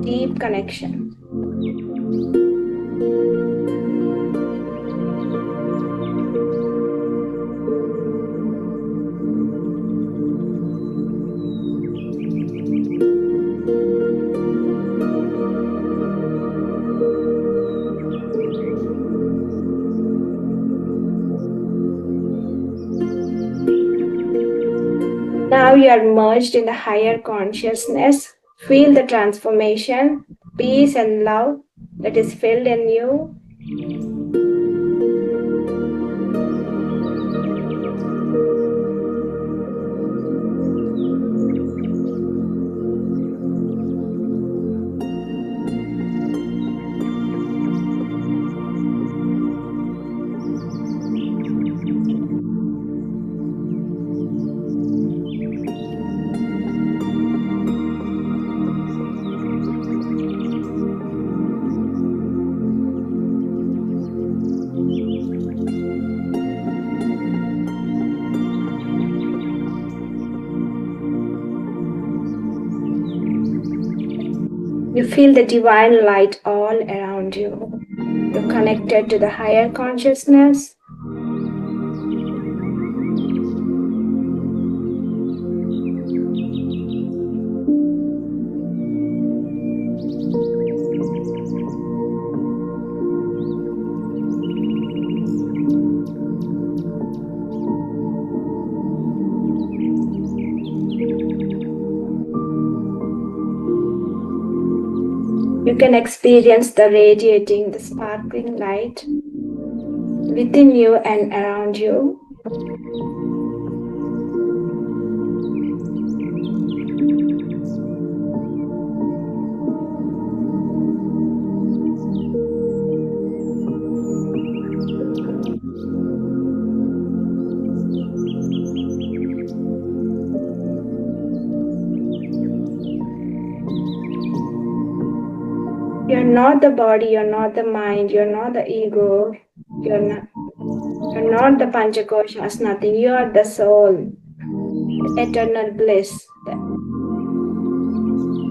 Deep connection. Now you are merged in the higher consciousness. Feel the transformation, peace and love that is filled in you. You feel the divine light all around you. You're connected to the higher consciousness. You can experience the radiating, the sparkling light within you and around you. You're not the body, you're not the mind, you're not the ego, you're not the Panchakoshas, nothing. You are the soul, eternal bliss, the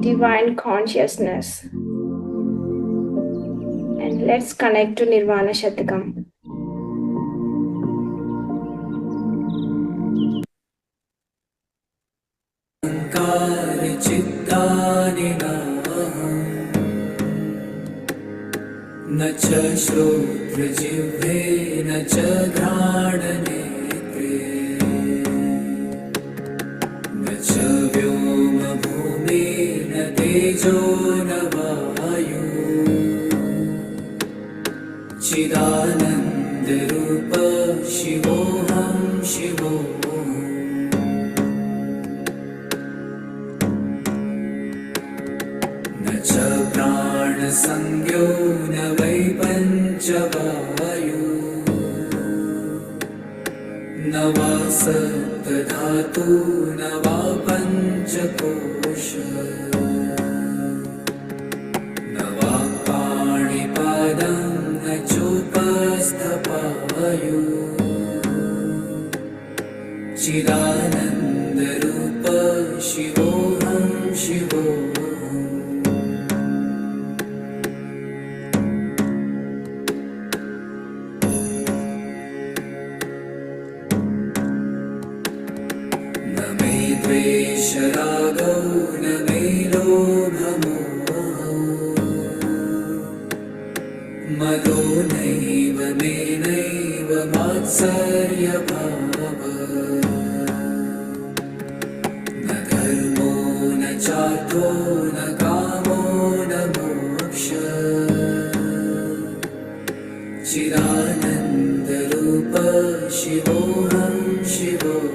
divine consciousness. And let's connect to Nirvana Shatakam.
न च श्रोत्रजिह्वे न च घ्राणनेत्रे न च व्योमभूमिर्न तेजो न वायु चिदानन्दरूप शिवोऽहं शिवोऽहम् न च प्राणसंज्ञो न वै पञ्चवायु न वा सप्तधातु न वा पञ्चकोश न वा पाणिपादं न चोपस्थपायु चिदानन्दरूप शिवोऽहं शिवोऽहम् द्वेषरागौ न मे लोभमोहौ मदो नैव मे नैव मात्सर्यभावः न धर्मो न चार्थो न कामो न मोक्षः चिदानन्दरूप शिवोऽहं शिवोऽहम्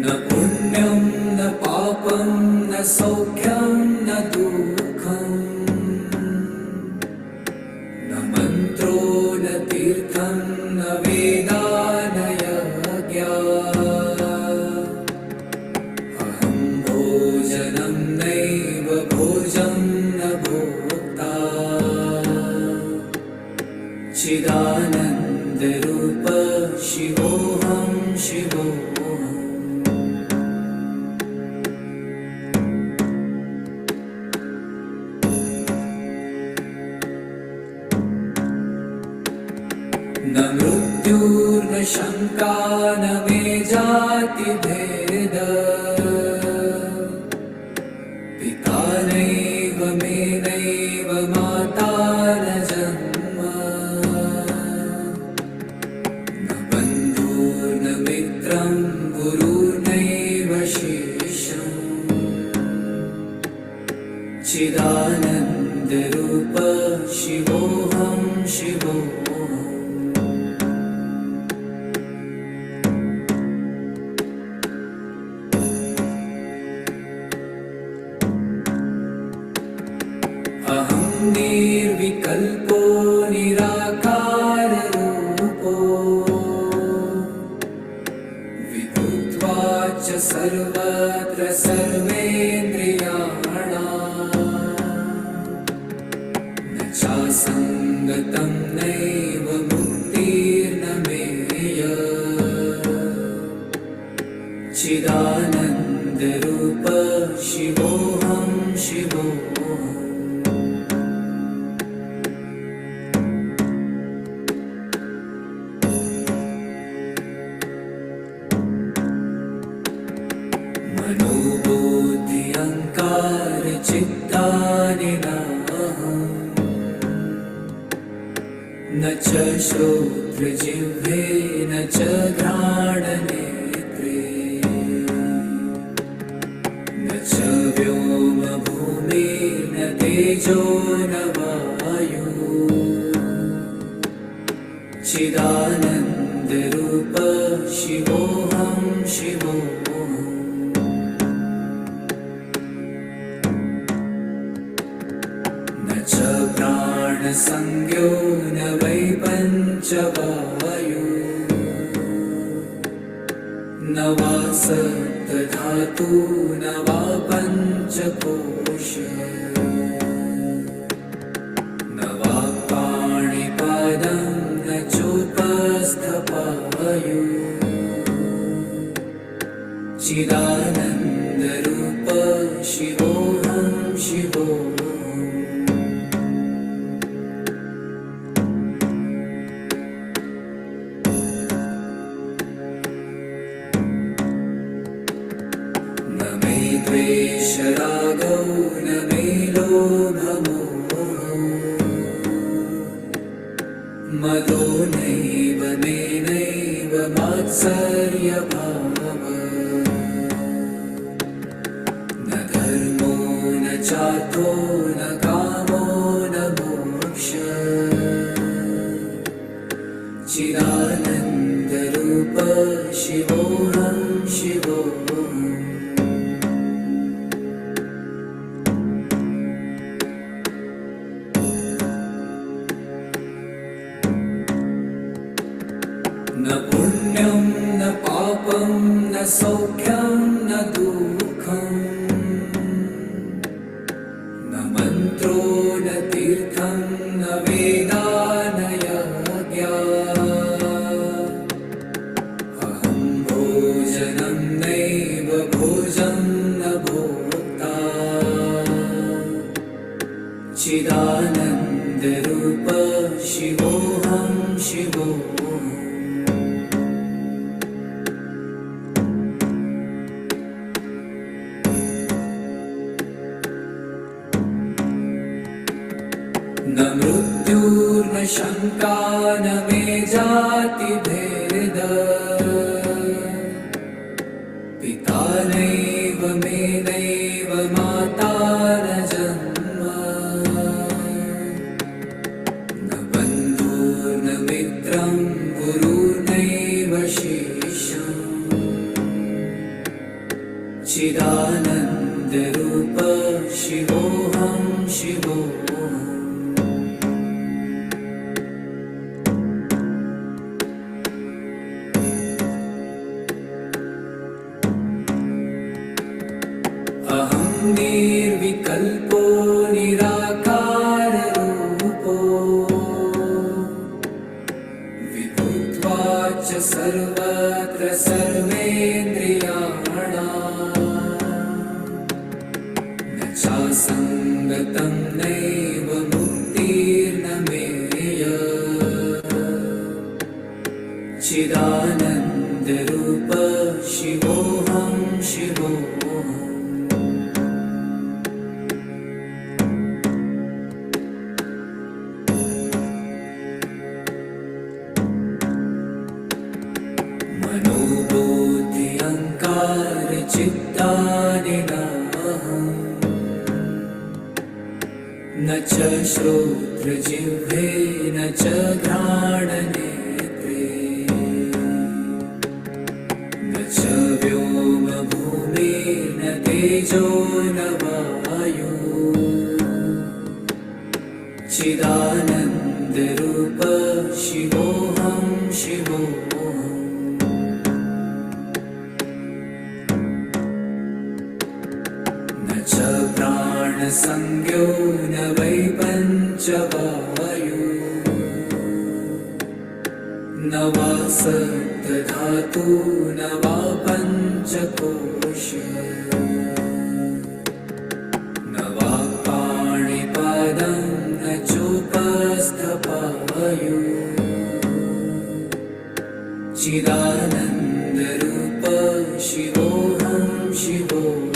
न पुण्यं न पापं न सौख्यं न दुःखं न मन्त्रो न तीर्थं न वेदा न यज्ञः अहं भोजनं नैव भोजं न भोक्ता चिदानन्दरूप शिवोऽहं शिवोऽहम् न मृत्युर्न शङ्का न मे जातिभेद पिता नैव मे नैव माता न जन्म न बन्धुर्न मित्रं गुरुर्नैव शिष्यम् चिदानन्दरूप शिवोऽहं शिवोऽहम् अहं निर्विकल्पो निराकाररूपो विभूत्वाच सर्वत्र सर्वेन्द्रियाणाम् न चासङ्गतं नैव मुक्तिर्न मेय चिदानन्दरूप शिवोऽहं शिवोऽहम् मनोबुद्धि अहङ्कार चित्तानि नाहम् न च श्रोत्रजिह्वे न च घ्राणनेत्रे न च व्योमभूमिर्न तेजो न वायु चिदानन्दरूप शिवोऽहं शिवोऽहम् न च प्राणसंज्ञो न वै पञ्चवायु न वा सप्तधातु न वा पञ्चकोश न वा पाणिपादं न चोपस्थपायु चिदानन्दरूप शिवोऽहं शिवोऽहम् न मे द्वेषरागौ न मे लोभमोहौ मदो नैव मे नैव मात्सर्यभावः न धर्मो न चार्थो न कामो न मोक्षः चिदानन्दरूप शिवोऽहं शिवोऽहम् न पुण्यं न पापं न सौख्यं न दुःखं न मन्त्रो न तीर्थं न वेदा न यज्ञः अहं भोजनं नैव भोजं न भोक्ता चिदानन्दरूप शिवोऽहं शिवोऽहम् न मृत्युर्न शङ्का न मे जातिभेद पिता नैव मे नैव माता न जन्म न बन्धुर्न मित्रं गुरुर्नैव शिष्यम् चिदानन्दरूप शिवोऽहं शिवोऽहम् अहं निर्विकल्पो निराकाररूपो विभुत्वाच्च सर्वत्र सर्वेन्द्रियाणाम् न चासङ्गतं नैव मुक्तिर्न मेय चिदानन्दरूप शिवोऽहं शिवोऽहम् मनोबुद्ध्यङ्कार चित्तानि नाहम् न च श्रोत्रजिह्वे न च घ्राणनेत्रे न च व्योमभूमिर्न तेजो न वायु चिदानन्दरूप शिवोऽहं शिवोऽहम् न च प्राणसंज्ञो न वै पञ्चवायु न वा सप्तधातु न वा पञ्चकोश न वा पाणिपादं न चोपस्थपायु चिदानन्दरूप शिवोऽहं शिवोऽहम्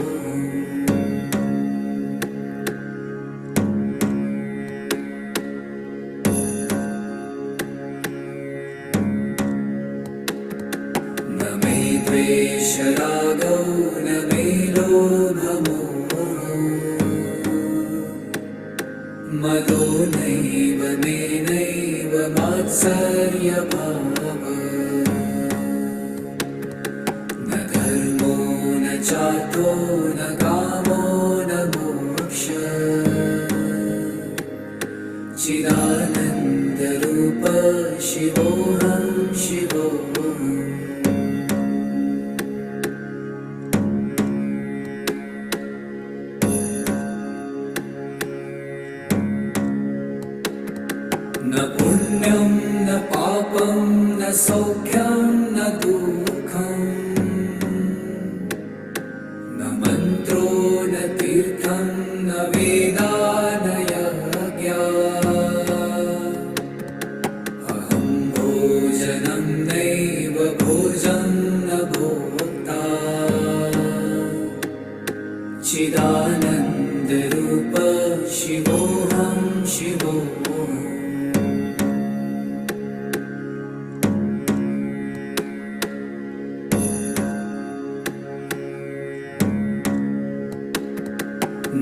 न मे द्वेषरागौ न मे लोभमोहौ मदो नैव मे नैव मात्सर्यभावः न धर्मो न चार्थो न कामो न मोक्षः चिदानन्दरूप शिवोऽहं शिवोऽहम् सौख्यं न दुःखं न मन्त्रो न तीर्थं न वेदा न यज्ञा अहं भोजनं नैव भोजं न भोक्ता चिदानन्दरूप शिवोऽहं शिवोऽहम्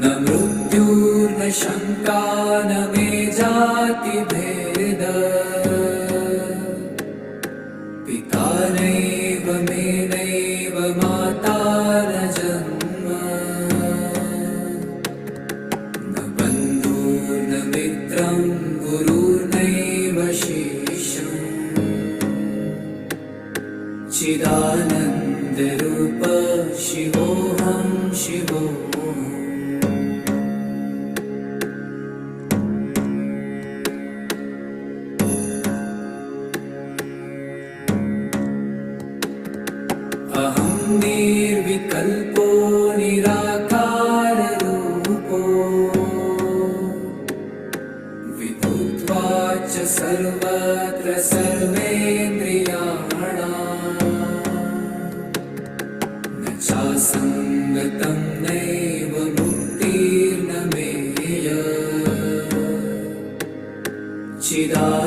न मृत्युर्न शङ्का न मे जातिभेद पिता नैव मे नैव माता न जन्म न बन्धुर्न मित्रं गुरुर्नैव शिष्यम् चिदानन्दरूप शिवोऽहं शिवोऽहम् अहं निर्विकल्पो निराकाररूपो विभूत्वाच सर्वत्र सर्वेन्द्रियाणाम् न चासङ्गतं नैव मुक्तिर्न मेय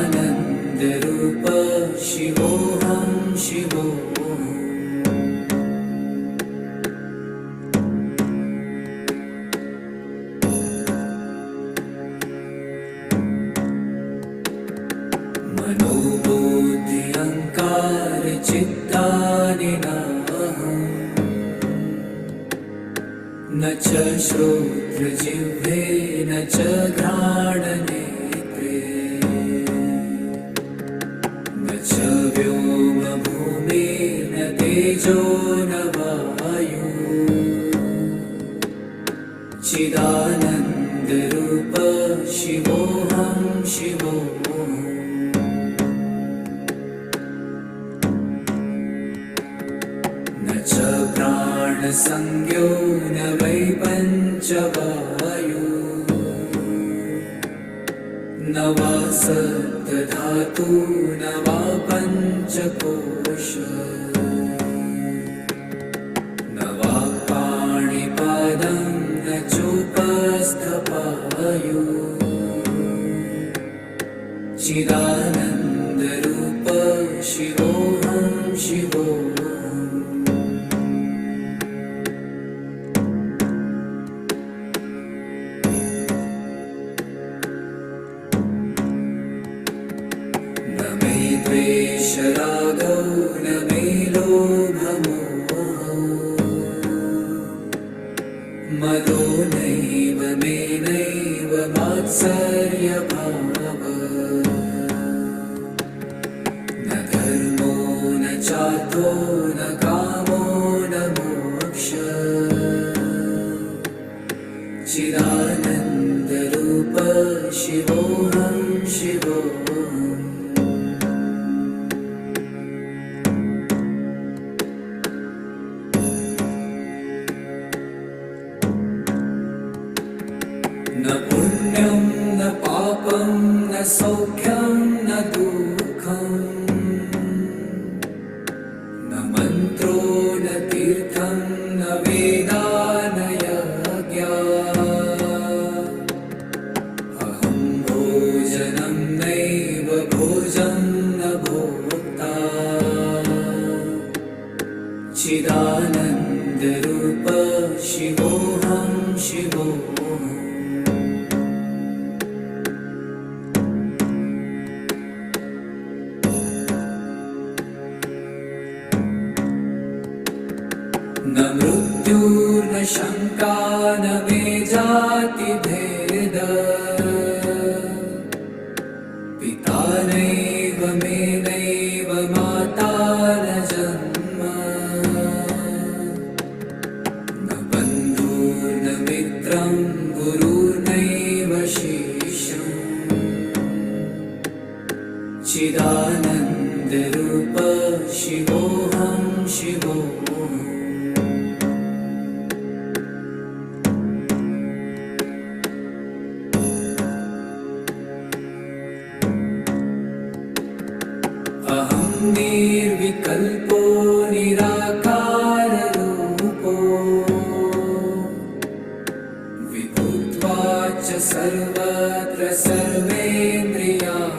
चिदानन्दरूप शिवोऽहं शिवोऽहम् मनोबुद्धि अहङ्कार चित्तानि नाहम् न च श्रोत्रजिह्वे न च घ्राणनेत्रे न च व्योमभूमिर्न तेजो न वायु चिदानन्दरूप शिवोऽहं शिवोऽहम् न च प्राणसंज्ञो न वै पञ्चवायु न वा सप्तधातु न वा पञ्चकोश न वा पाणिपादं न चोपस्थपायु चिदानन्दरूप शिवोऽहं शिवोऽहम् न मे द्वेषरागौ न मे लोभमोहौ मदो नैव मे नैव मात्सर्यभावः न धर्मो न चार्थो न कामो न मोक्षः चिदानन्दरूप शिवोऽहं शिवोऽहम् न पुण्यं न पापं न सौख्यं न दुःखं न मन्त्रो न तीर्थं न वेदा न यज्ञा अहं भोजनं नैव भोजं न भोक्ता चिदानन्दरूप शिवोऽहं शिवोऽहम् न मृत्युर्न शङ्का न मे जातिभेद पिता नैव मे नैव माता न जन्म न बन्धुर्न मित्रं गुरुर्नैव शिष्यम् चिदानन्दरूप शिवोऽहं शिवोऽहम् अहं निर्विकल्पो निराकाररूपो विभूत्वाच्च सर्वत्र सर्वेन्द्रियाणाम्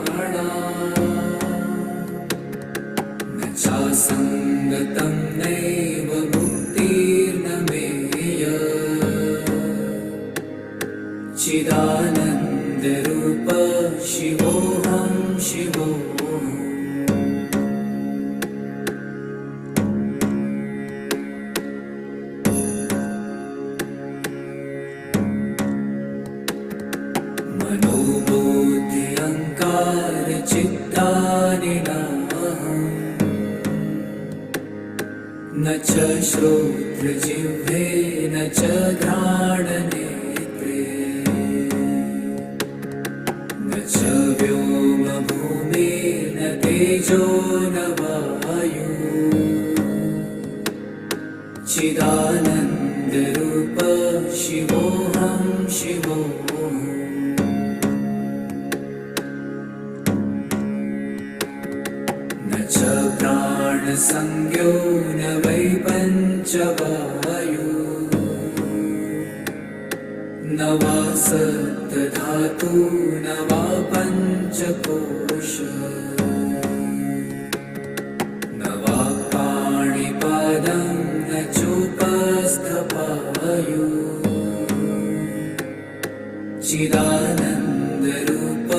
न चासङ्गतं नैव मुक्तिर्न मेय चिदानन्दरूप शिवोऽहं शिवोऽहम् चित्तानि नाहम् न च श्रोत्रजिह्वे न च घ्राणनेत्रे न च व्योमभूमिर्न तेजो न वायु चिदानन्दरूप शिवोऽहं शिवोऽहम् प्राणसंज्ञो न वै पञ्चवायु न वा सप्तधातु न वा पञ्चकोश न वा पाणिपादं न चोपस्थपायु चिदानन्दरूप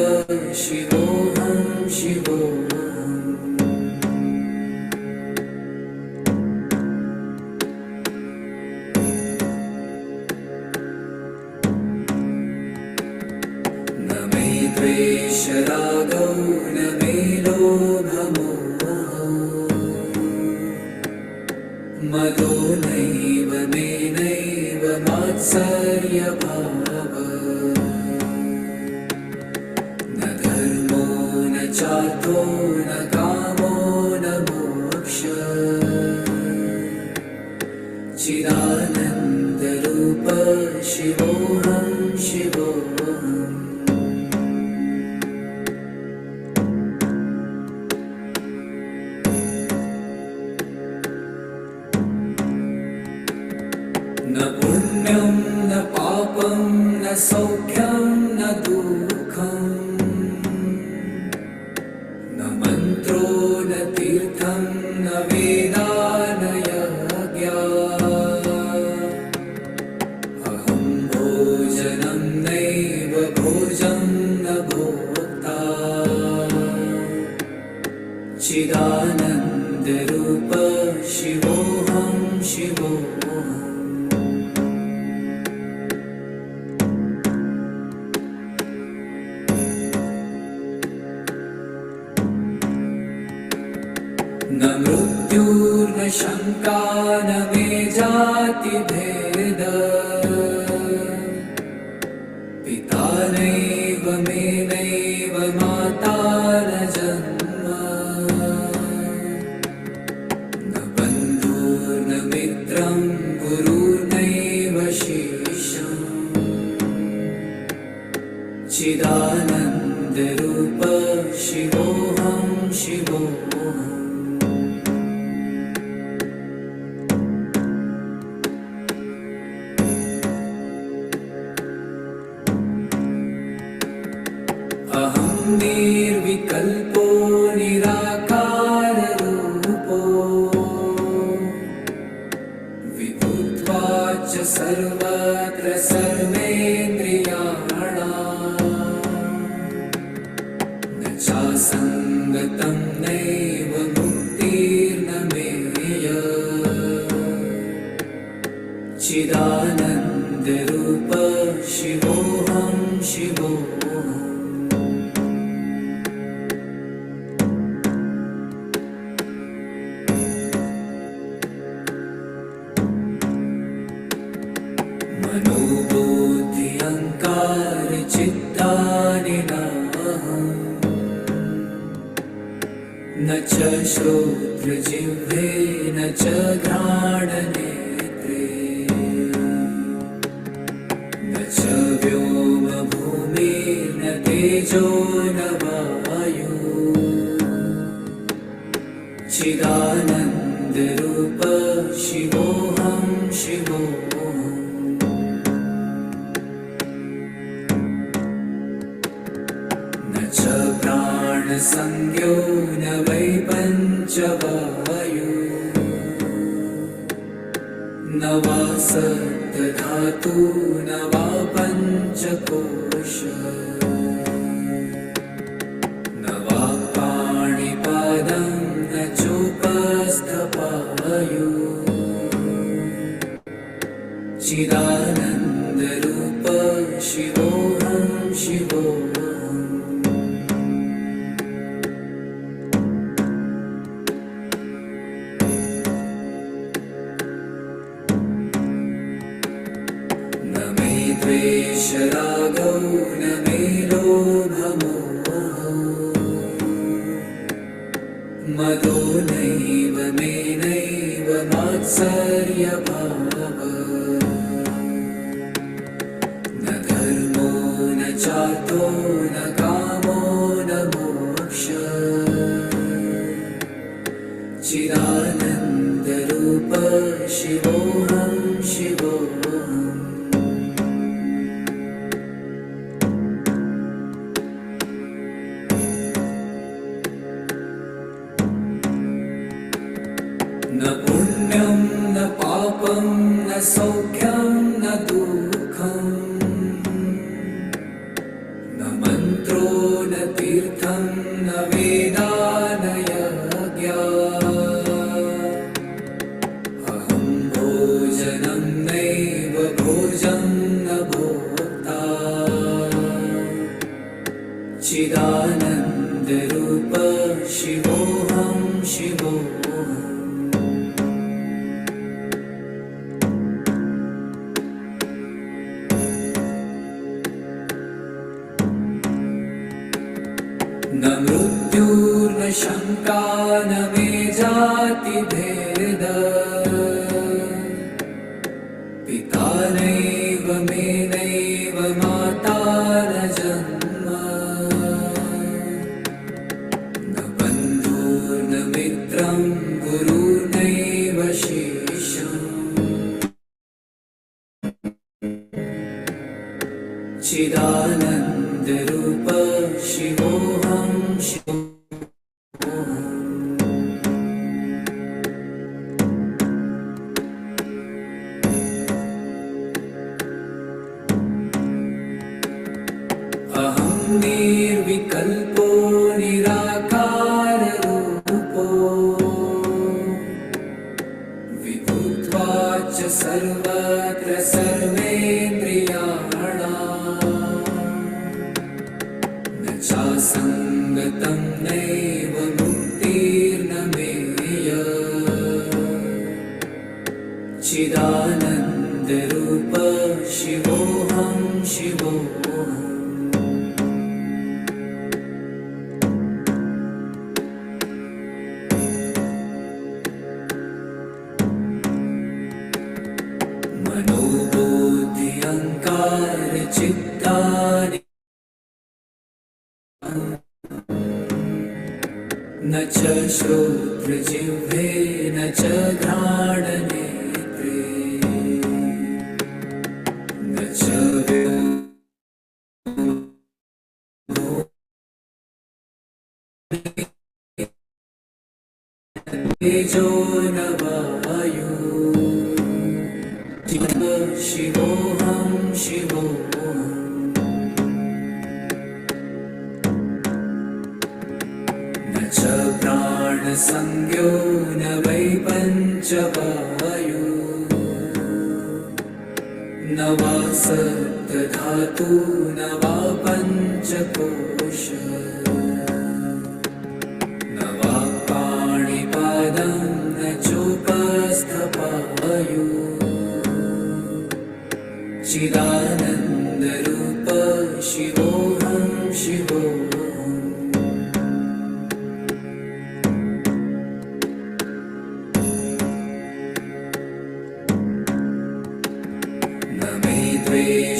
शिवोऽहं शिवोऽहम् रागौ न मे लोभमोहौ मदो नैव मे नैव मात्सर्यभावः न धर्मो न चार्थो न कामो न मोक्षः चिदानन्दरूप शिवोऽहं शिवोऽहम् न पुण्यं न पापं न सौख्यं न दुःखं न मन्त्रो न तीर्थं न वेदा न यज्ञा अहं भोजनं नैव भोजं न भोक्ता चिदानन्दरूप शिवोऽहं शिवोऽहम् न मृत्युर्न शङ्का न मे जातिभेद पिता नैव मे नैव माता न जन्म न बन्धुर्न मित्रं गुरुर्नैव शिष्यम् चिदानन्दरूप शिवोऽहं शिवोऽहम् अहं निर्विकल्पो निराकाररूपो विभूत्वाच्च सर्वत्र सर्वेन्द्रियाणाम् न चासङ्गतं नैव मुक्तिर्न मेय चिदानन्दरूप शिवोऽहं शिवोऽहम् चित्तानि नाहम् न च श्रोत्रजिह्वे न च घ्राणनेत्रे न च व्योमभूमिर्न तेजो न वायु चिदानन्दरूप शिवोऽहं शिवोऽहम् न च प्राणसंज्ञो न वै पञ्चवायु न वा सप्तधातु न वा पञ्चकोश न वा पाणिपादं न चोपस्थपायु चिदानन्दरूप शिवोऽहं शिवोऽहम् न मे द्वेषरागौ न मे लोभमोहौ मदो नैव मे नैव मात्सर्यभावः न धर्मो न चार्थो न कामो न मोक्षः चिदानन्दरूप शिवोऽहं शिवोऽहम् न पुण्यं न पापं न सौख्यं न दुःखं न मन्त्रो न तीर्थं न वेदा न यज्ञा अहं भोजनं नैव भोजं न भोक्ता चिदानन्दरूप शिवोऽहं शिवोऽहम् न मृत्युर्न शङ्का न मे जातिभेद पिता नैव मे नैव माता न जन्म न बन्धुर्न मित्रं गुरुर्नैव शिष्यम् चिदानन्दरूप शिवोऽहं शिवोऽहम् अहं निर्विकल्पो निराकाररूपो विभुत्वाच्च सर्वत्र सर्वेन्द्रियाणाम् न चासङ्गतं नैव मुक्तिर्न मेय चिदानन्दरूप शिवोऽहं शिवोऽहम् मनोबुद्धि अहङ्कार चित्तानि न च श्रोत्रजिह्वे न च घ्राणनेत्रे न च तेजो न वायु शिवोऽहं शिवोऽहम् न च प्राणसंज्ञो न वै पञ्चवायु न वा सप्तधातु न वा पञ्चकोश न वा पाणिपादं न चोपस्थपायु चिदानन्दरूप शिवोऽहं शिवोऽहम्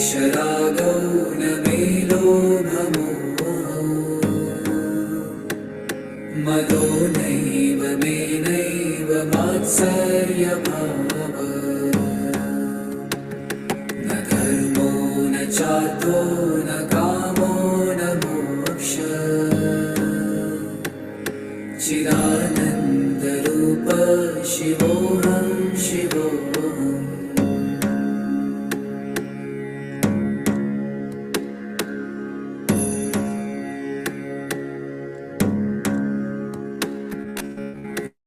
द्वेषरागौ न मे लोभमोहो मदो नैव मे नैव मात्सर्यभावः न धर्मो न चार्थो न कामो न मोक्षः चिदानन्दरूप शिवोऽहं शिवोऽहम्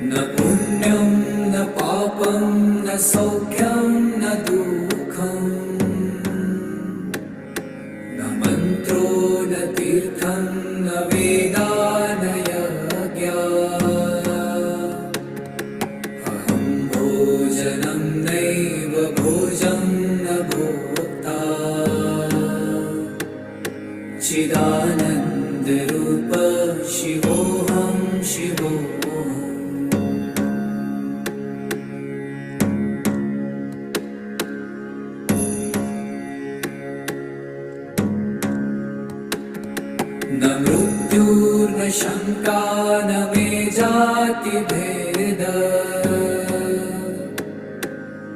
न पुण्यं न पापं न सौख्यं न दुःखम् न मन्त्रो न तीर्थं न वेदा न यज्ञा अहं भोजनं नैव भोजं न भोक्ता चिदानन्दरूप शिवोऽहं शिवोऽहम् न मृत्युर्न शङ्का न मे जातिभेद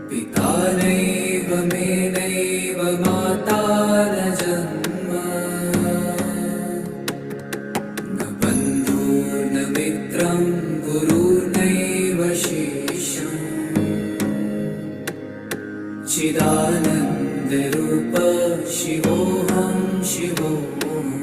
पिता नैव मे नैव माता न जन्म न बन्धुर्न मित्रं गुरुर्नैव शिष्यम् चिदानन्दरूप शिवोऽहं शिवोऽहम्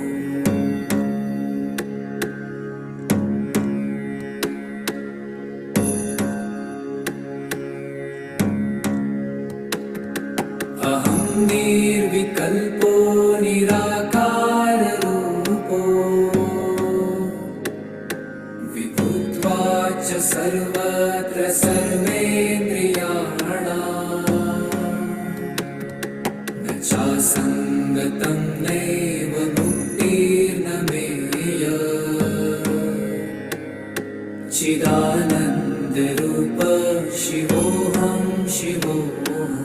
अहं निर्विकल्पो निराकाररूपो विभूत्वाच सर्वत्र सर्वेन्द्रियाणाम् न चासङ्गतं नैव मुक्तिर्न मेय चिदानन्दरूप शिवोऽहं शिवोऽहम्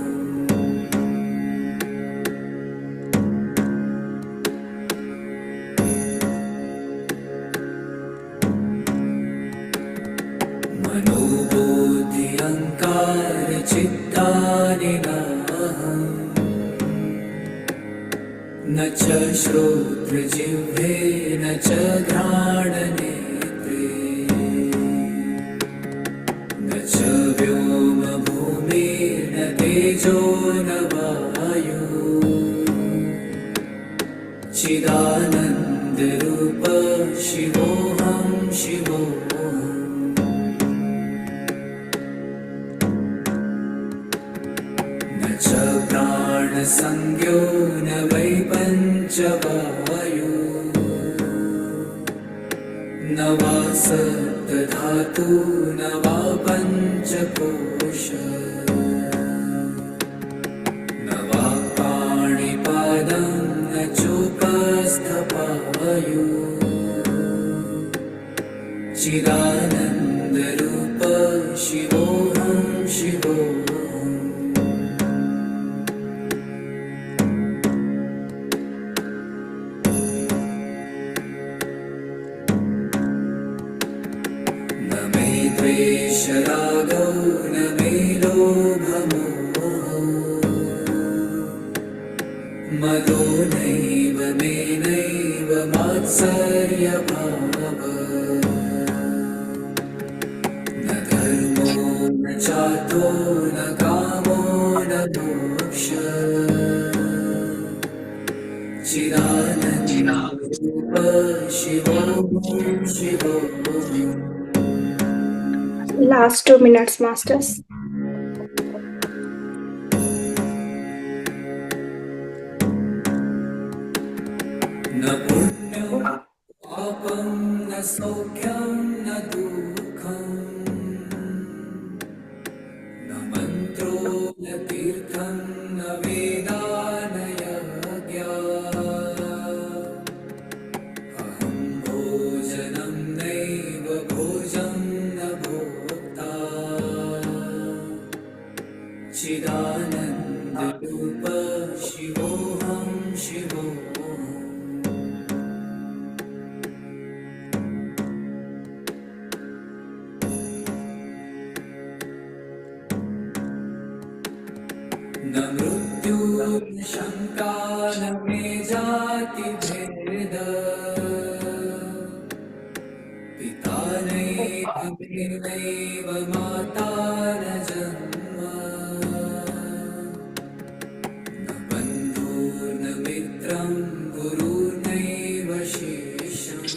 मनोबुद्धि अहङ्कार चित्तानि नाहम् न च श्रोत्रजिह्वे न च घ्राणनेत्रे न च व्योमभूमिर्न तेजो न वायु चिदानन्दरूप शिवोऽहं शिवोऽहम् न च प्राणसंज्ञो न वै पञ्चवायु न वा सप्तधातु न वा पञ्चकोश न वा पाणिपादं न चोपस्थपायु चिदानन्दरूप शिवोऽहं शिवोऽहम् न मे द्वेषरागौ न मे लोभमोहो मदो नैव मे नैव मात्सर्यभावः न धर्मो न चार्थो न कामो न मोक्षः चिदानन्दरूप शिवोऽहं शिवोऽहम्
Last 2 minutes, masters.
न पुण्यं पापं न सौख्यं न दुःखं न मन्त्रो न तीर्थं न वेदा न यज्ञा अहं भोजनं नैव भोजं न भोक्ता चिदानन्दरूप शिवोऽहं शिवोऽहम् न मृत्यु न शङ्का न मे जातिभेद पिता नैव मे नैव माता न जन्म न बन्धुर्न मित्रं गुरुर्नैव शेषम्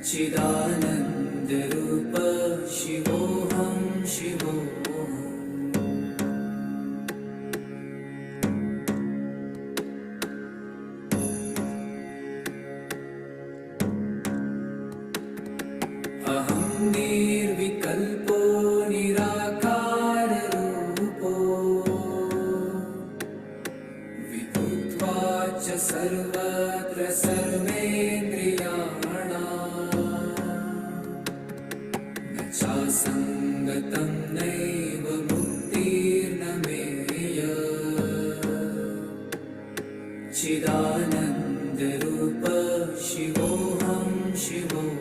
चिदानन्दरूप शिवोऽहं शिवोऽहम् अहं निर्विकल्पो निराकाररूपो विभूत्वा च सर्वत्र सर्वेन्द्रियाणाम् न चासङ्गतं नैव मुक्तिर्न मेय चिदानन्दरूप शिवोऽहं शिवोऽहम्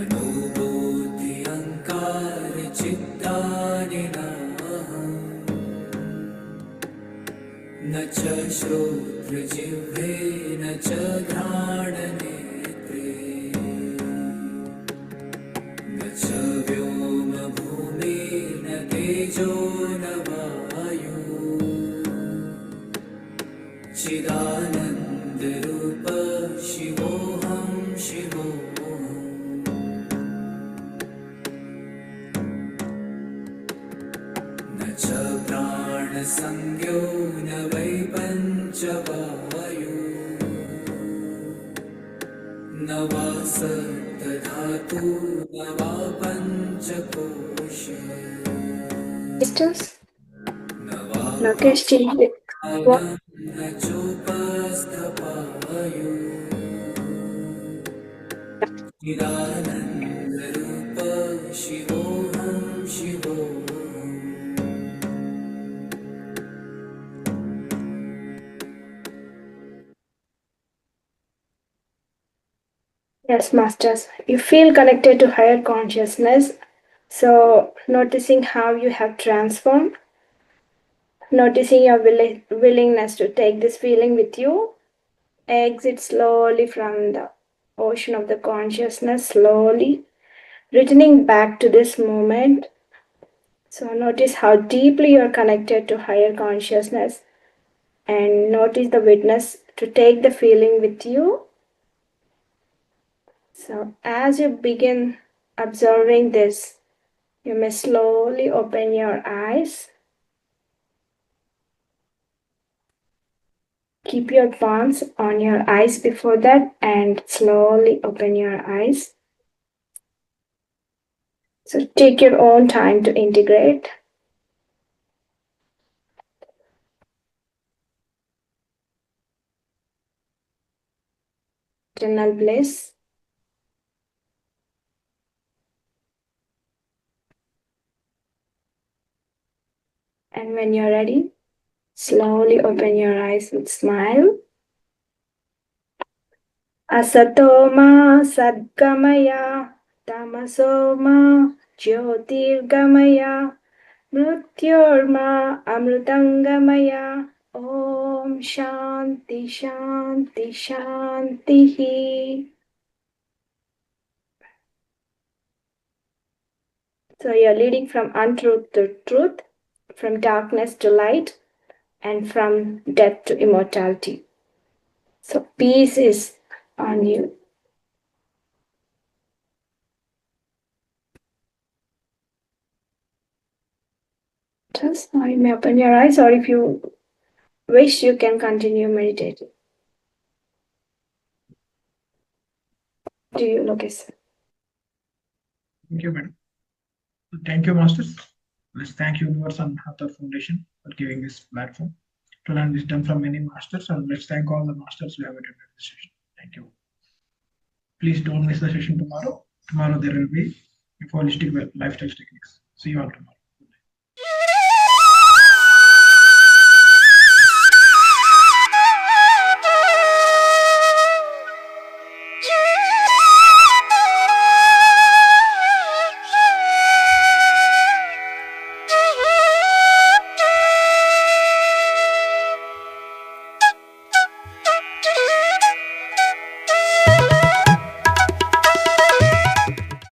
मनोबुद्धि अहङ्कार चित्तानि नाहम् न च श्रोत्रजिह्वे न च घ्राणनेत्रे न च व्योमभूमिर्न तेजो न वायु चिदानन्दरूप शिवोऽहं शिवोऽहम् न च प्राणसंज्ञो न वै पञ्चवायु न वा सप्तधातु न वा पञ्चकोश
Sisters,
न वा
Lokesh Chindi.
अयं न चोपस्थपायु चिदानन्दरूप शिवोऽहं शिवोऽहम्
Yes, masters. You feel connected to higher consciousness. So, noticing how you have transformed, noticing your willingness to take this feeling with you, exit slowly from the ocean of the consciousness, slowly returning back to this moment. So, notice how deeply you're connected to higher consciousness and notice the witness to take the feeling with you. So, as you begin observing this, you may slowly open your eyes. Keep your palms on your eyes before that and slowly open your eyes. So, take your own time to integrate. Eternal bliss. And when you're ready, slowly open your eyes and smile. Asatoma sadgamaya, tamasoma jyotirgamaya, mrityorma amrutangamaya. Om Shanti Shanti Shanti. So you're leading from untruth to truth, from darkness to light, and from death to immortality. So peace is on you. Just now you may open your eyes, or if you wish, you can continue meditating. Do you, Lokesh?
Thank you, madam. Thank you, masters. Let's thank Universe and Mahavatar Foundation for giving this platform. to learn wisdom from many masters, and let's thank all the masters who have attended this session. Thank you. Please don't miss the session tomorrow. Tomorrow there will be holistic lifestyle techniques. See you all tomorrow.